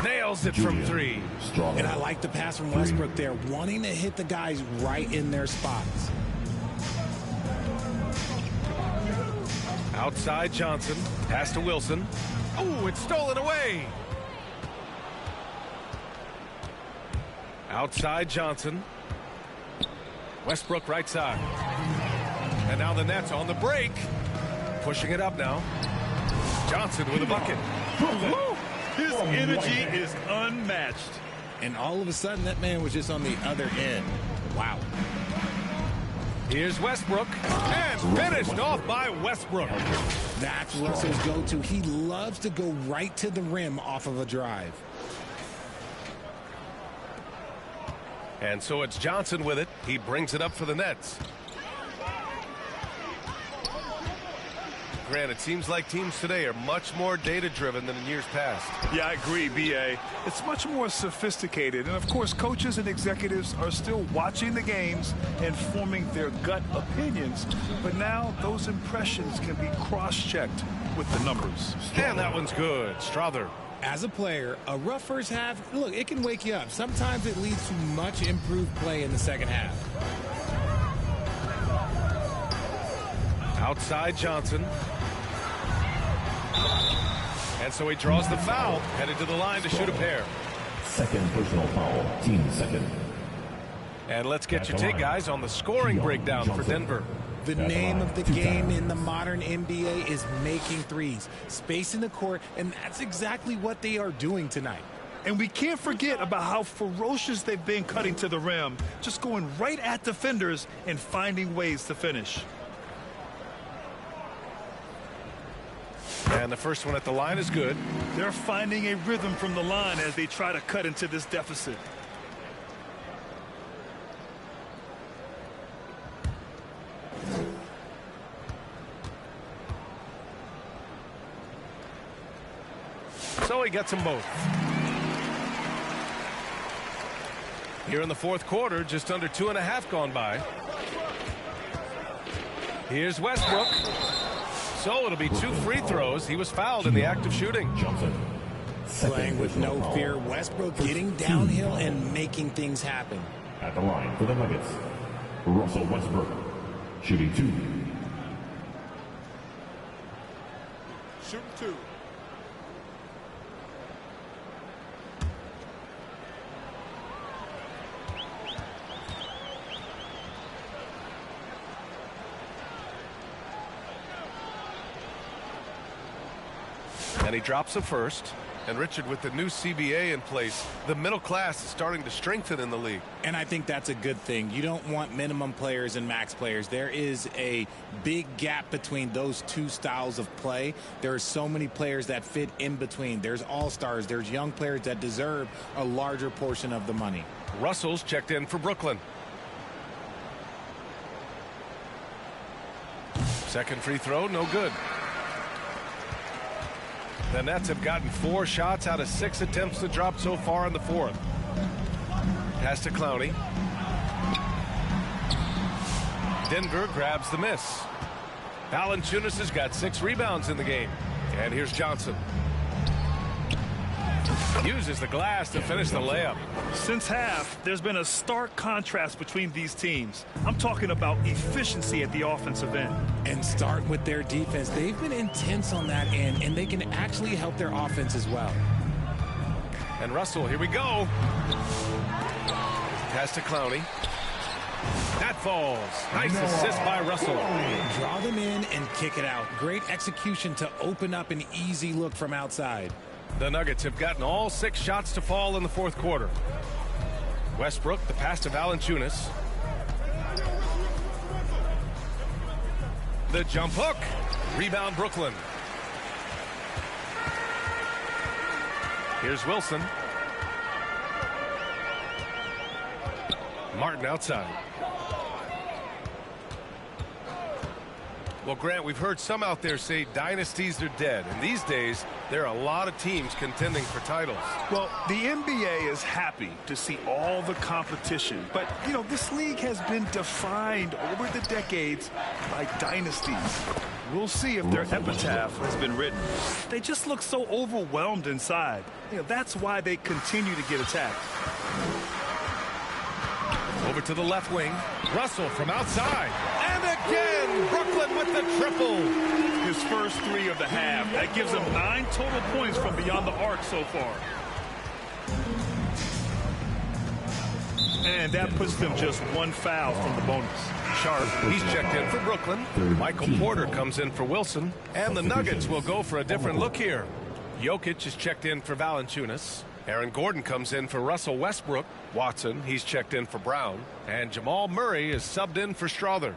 Nails it from 3. And I like the pass from Westbrook there. Wanting to hit the guys right in their spots. Outside Johnson. Pass to Wilson. Oh, it's stolen away. Outside Johnson. Westbrook right side. And now the Nets on the break. Pushing it up now. Johnson with a bucket. His energy is unmatched. And all of a sudden, that man was just on the other end. Wow. Here's Westbrook. And finished off by Westbrook. That's Russell's go-to. He loves to go right to the rim off of a drive. And so it's Johnson with it. He brings it up for the Nets. Grant, it seems like teams today are much more data-driven than in years past. Yeah, I agree, B.A. It's much more sophisticated. And, of course, coaches and executives are still watching the games and forming their gut opinions. But now those impressions can be cross-checked with the numbers. And that one's good. Strother. As a player, a rough first half, look, it can wake you up. Sometimes it leads to much improved play in the second half. Outside Johnson. And so he draws the foul, headed to the line to shoot a pair. Second personal foul, team second. And let's get your take, guys, on the scoring breakdown for Denver. The name of the game in the modern NBA is making threes, spacing the court, and that's exactly what they are doing tonight. And we can't forget about how ferocious they've been cutting to the rim, just going right at defenders and finding ways to finish. And the first one at the line is good. They're finding a rhythm from the line as they try to cut into this deficit. So he gets them both. Here in the 4th quarter, just under 2.5 gone by. Here's Westbrook. So it'll be 2 free throws. He was fouled in the act of shooting. Playing with no fear, Westbrook getting downhill and making things happen. At the line for the Nuggets, Russell Westbrook, shooting 2. Shooting 2. And he drops the first. And Richard, with the new CBA in place, the middle class is starting to strengthen in the league. And I think that's a good thing. You don't want minimum players and max players. There is a big gap between those two styles of play. There are so many players that fit in between. There's all-stars. There's young players that deserve a larger portion of the money. Russell's checked in for Brooklyn. Second free throw, no good. The Nets have gotten 4 shots out of 6 attempts to drop so far in the fourth. Pass to Clowney. Denver grabs the miss. Valanciunas has got 6 rebounds in the game. And here's Johnson. Uses the glass to finish the layup. Since half, there's been a stark contrast between these teams. I'm talking about efficiency at the offensive end. And start with their defense. They've been intense on that end, and they can actually help their offense as well. And Russell, here we go. Pass to Clowney. That falls. Nice assist by Russell. Draw them in and kick it out. Great execution to open up an easy look from outside. The Nuggets have gotten all 6 shots to fall in the fourth quarter. Westbrook, the pass to Valanciunas. The jump hook. Rebound Brooklyn. Here's Wilson. Martin outside. Well, Grant, we've heard some out there say dynasties are dead. And these days, there are a lot of teams contending for titles. Well, the NBA is happy to see all the competition. But, you know, this league has been defined over the decades by dynasties. We'll see if their epitaph has been written. They just look so overwhelmed inside. You know, that's why they continue to get attacked. Over to the left wing. Russell from outside. And again, Brooklyn with the triple. His first 3 of the half. That gives him 9 total points from beyond the arc so far. And that puts them just 1 foul from the bonus. Sharp, he's checked in for Brooklyn. Michael Porter comes in for Wilson. And the Nuggets will go for a different look here. Jokic is checked in for Valanciunas. Aaron Gordon comes in for Russell Westbrook. Watson, he's checked in for Brown. And Jamal Murray is subbed in for Strawther.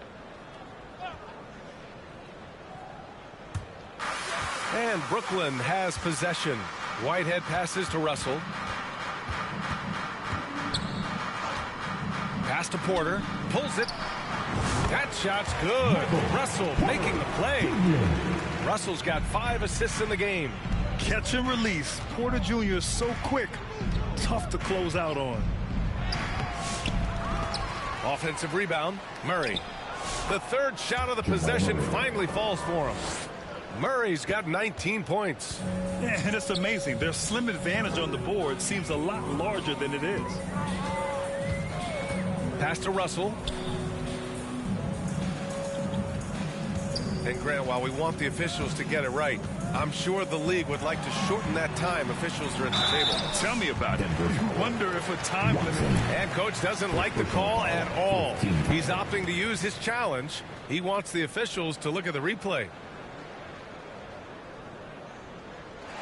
And Brooklyn has possession. Whitehead passes to Russell. Pass to Porter. Pulls it. That shot's good. Russell making the play. Russell's got 5 assists in the game. Catch and release. Porter Jr. is so quick. Tough to close out on. Offensive rebound. Murray. The 3rd shot of the possession finally falls for him. Murray's got 19 points. Yeah, and it's amazing. Their slim advantage on the board seems a lot larger than it is. Pass to Russell. And Grant, while we want the officials to get it right, I'm sure the league would like to shorten that time officials are at the table. Tell me about it. You wonder if a time limit. And coach doesn't like the call at all. He's opting to use his challenge. He wants the officials to look at the replay.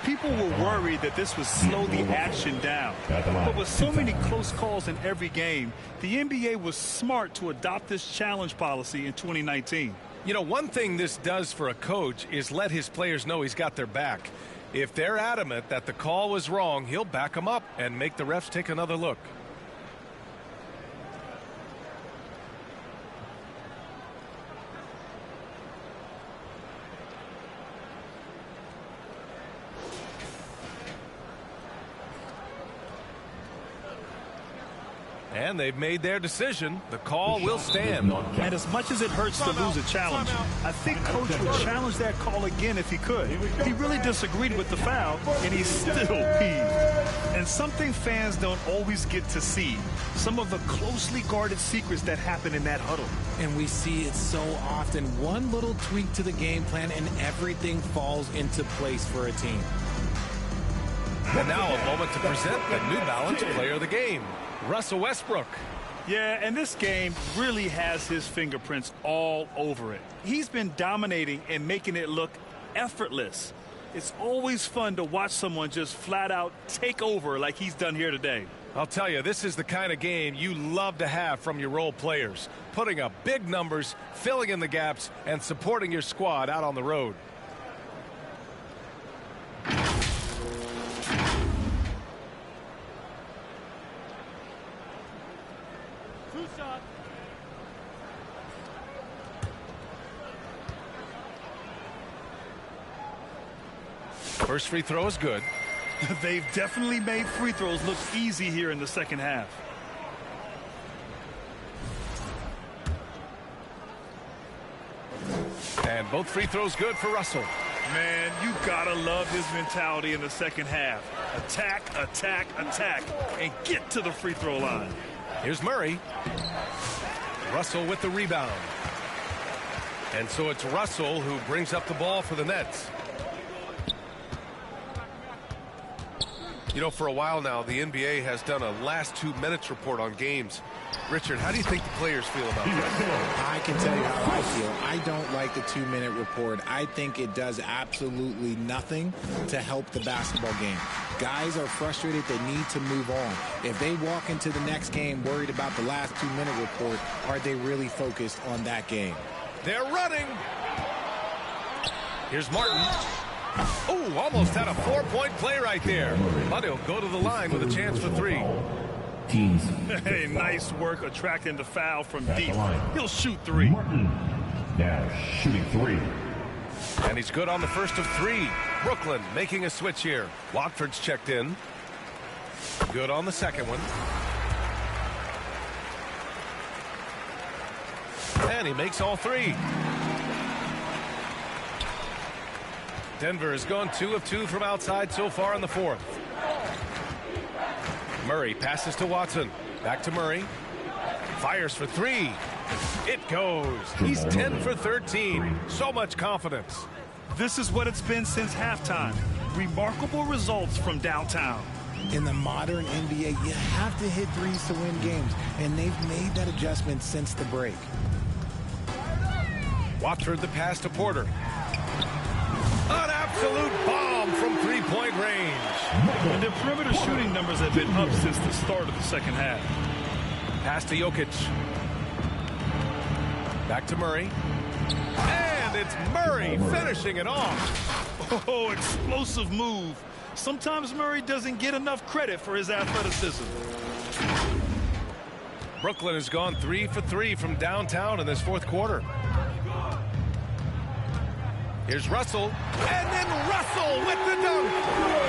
People were worried that this would slow the action down. But with so many close calls in every game, the NBA was smart to adopt this challenge policy in 2019. You know, one thing this does for a coach is let his players know he's got their back. If they're adamant that the call was wrong, he'll back them up and make the refs take another look. And they've made their decision. The call will stand. And as much as it hurts to lose a challenge, I think Coach would challenge that call again if he could. He really disagreed with the foul, and he's still peeved. And something fans don't always get to see, some of the closely guarded secrets that happen in that huddle. And we see it so often. One little tweak to the game plan, and everything falls into place for a team. And now a moment to present the New Balance Player of the Game, Russell Westbrook. Yeah, and this game really has his fingerprints all over it. He's been dominating and making it look effortless. It's always fun to watch someone just flat out take over like he's done here today. I'll tell you, this is the kind of game you love to have from your role players. Putting up big numbers, filling in the gaps, and supporting your squad out on the road. First free throw is good. They've definitely made free throws look easy here in the second half. And both free throws good for Russell. Man, you gotta love his mentality in the second half. Attack, attack, attack, and get to the free throw line. Here's Murray. Russell with the rebound. And so it's Russell who brings up the ball for the Nets. You know, for a while now, the NBA has done a last 2 minutes report on games. Richard, how do you think the players feel about that? I can tell you how I feel. I don't like the 2-minute report. I think it does absolutely nothing to help the basketball game. Guys are frustrated. They need to move on. If they walk into the next game worried about the last 2-minute report, are they really focused on that game? They're running. Here's Martin. Oh, almost had a 4-point play right there. But he'll go to the line with a chance for 3. Hey, nice work attracting the foul from deep. He'll shoot 3. Now shooting 3. And he's good on the first of 3. Brooklyn making a switch here. Watford's checked in. Good on the second one. And he makes all 3. Denver has gone 2 of 2 from outside so far in the 4th. Murray passes to Watson. Back to Murray. Fires for 3. It goes. He's 10 for 13. So much confidence. This is what it's been since halftime. Remarkable results from downtown. In the modern NBA, you have to hit threes to win games, and they've made that adjustment since the break. Watford the pass to Porter. An absolute bomb from 3-point range. And their perimeter shooting numbers have been up since the start of the second half. Pass to Jokic. Back to Murray. And it's Murray finishing it off. Oh, explosive move. Sometimes Murray doesn't get enough credit for his athleticism. Brooklyn has gone 3 for 3 from downtown in this 4th quarter. Here's Russell, and then Russell with the dunk.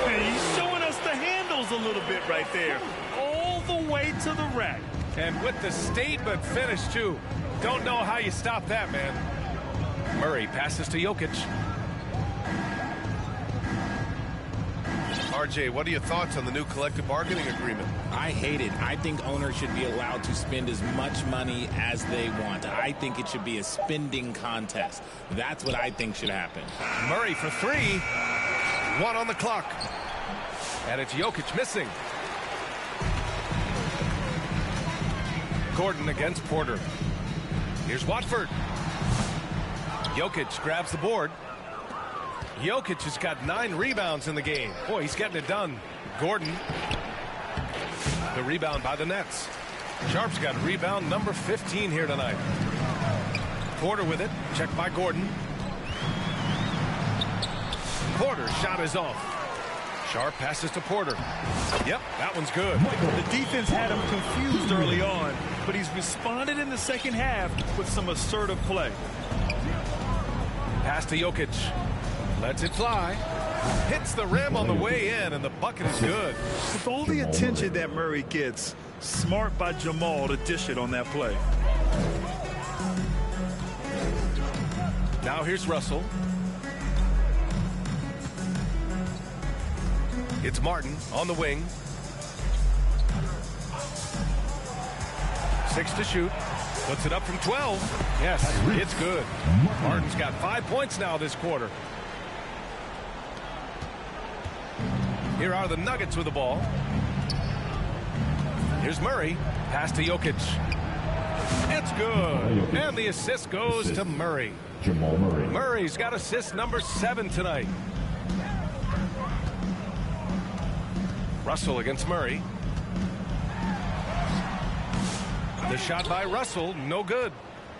Hey, he's showing us the handles a little bit right there. All the way to the rack. And with the statement finish, too. Don't know how you stop that, man. Murray passes to Jokic. RJ, what are your thoughts on the new collective bargaining agreement? I hate it. I think owners should be allowed to spend as much money as they want. I think it should be a spending contest. That's what I think should happen. Murray for 3. 1 on the clock. And it's Jokic missing. Gordon against Porter. Here's Watford. Jokic grabs the board. Jokic has got 9 rebounds in the game. Boy, he's getting it done. Gordon. The rebound by the Nets. Sharp's got rebound number 15 here tonight. Porter with it. Checked by Gordon. Porter's shot is off. Sharp passes to Porter. Yep, that one's good. The defense had him confused early on, but he's responded in the second half with some assertive play. Pass to Jokic. Lets it fly. Hits the rim on the way in, and the bucket is good. With all the attention that Murray gets, smart by Jamal to dish it on that play. Now here's Russell. It's Martin on the wing. 6 to shoot. Puts it up from 12. Yes, it's good. Martin's got 5 points now this quarter. Here are the Nuggets with the ball. Here's Murray. Pass to Jokic. It's good. And the assist goes to Murray. Jamal Murray. Murray's got assist number 7 tonight. Russell against Murray. The shot by Russell, no good.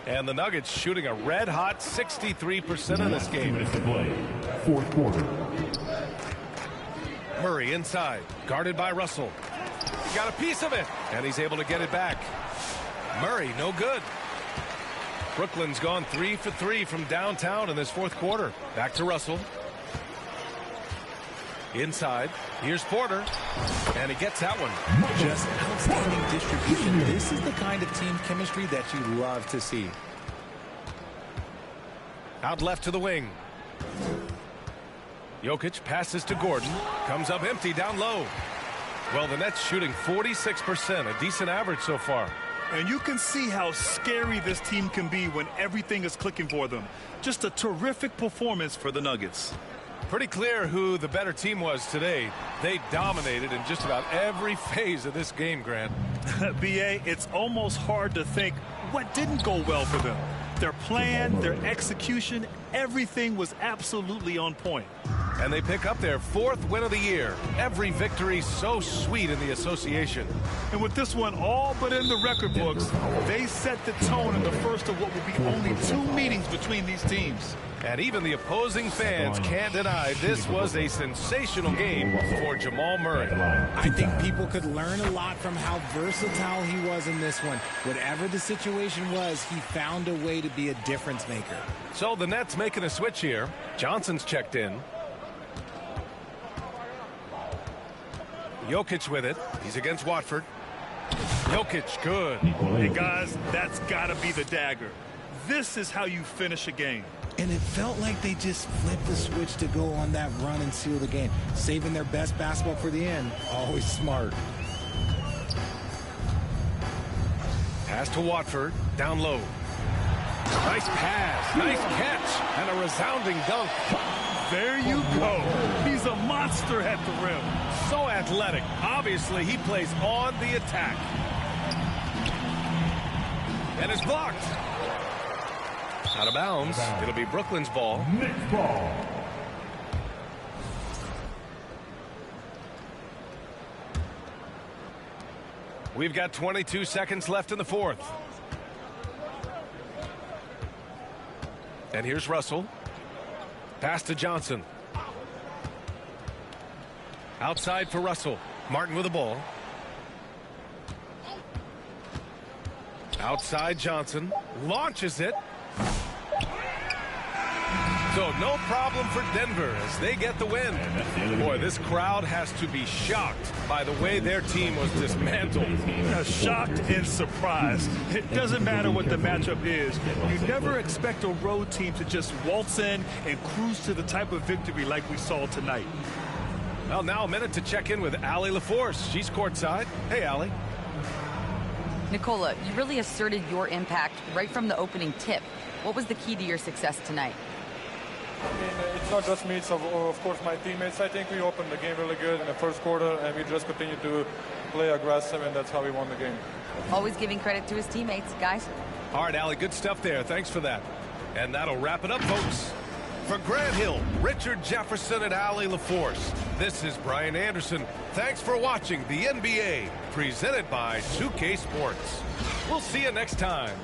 And the Nuggets shooting a red-hot 63% in this game. Fourth quarter. Murray inside, guarded by Russell. He got a piece of it, and he's able to get it back. Murray, no good. Brooklyn's gone 3 for 3 from downtown in this fourth quarter. Back to Russell. Inside, here's Porter, and he gets that one. Just outstanding distribution. This is the kind of team chemistry that you love to see. Out left to the wing. Jokic passes to Gordon. Comes up empty down low. Well, the Nets shooting 46%, a decent average so far. And you can see how scary this team can be when everything is clicking for them. Just a terrific performance for the Nuggets. Pretty clear who the better team was today. They dominated in just about every phase of this game, Grant. B.A., it's almost hard to think what didn't go well for them. Their plan, their execution, everything was absolutely on point. And they pick up their 4th win of the year. Every victory so sweet in the association. And with this one all but in the record books, they set the tone in the first of what will be only 2 meetings between these teams. And even the opposing fans can't deny this was a sensational game for Jamal Murray. I think people could learn a lot from how versatile he was in this one. Whatever the situation was, he found a way to be a difference maker. So the Nets making a switch here. Johnson's checked in. Jokic with it. He's against Watford. Jokic, good. Hey, guys, that's got to be the dagger. This is how you finish a game. And it felt like they just flipped the switch to go on that run and seal the game. Saving their best basketball for the end. Always smart. Pass to Watford. Down low. Nice pass. Nice catch. And a resounding dunk. There you go. He's a monster at the rim. So athletic. Obviously, he plays on the attack. And it's blocked. Out of bounds. It'll be Brooklyn's ball. Next ball. We've got 22 seconds left in the fourth. And here's Russell. Pass to Johnson. Outside for Russell. Martin with the ball. Outside Johnson. Launches it. So no problem for Denver as they get the win. Boy, this crowd has to be shocked by the way their team was dismantled. Shocked and surprised. It doesn't matter what the matchup is. You never expect a road team to just waltz in and cruise to the type of victory like we saw tonight. Well, now a minute to check in with Allie LaForce. She's courtside. Hey, Allie. Nicola, you really asserted your impact right from the opening tip. What was the key to your success tonight? I mean, it's not just me, it's of course my teammates. I think we opened the game really good in the first quarter, and we just continued to play aggressive, and that's how we won the game. Always giving credit to his teammates, guys. All right, Allie, good stuff there. Thanks for that. And that'll wrap it up, folks. For Grant Hill, Richard Jefferson, and Allie LaForce, this is Brian Anderson. Thanks for watching the NBA, presented by 2K Sports. We'll see you next time.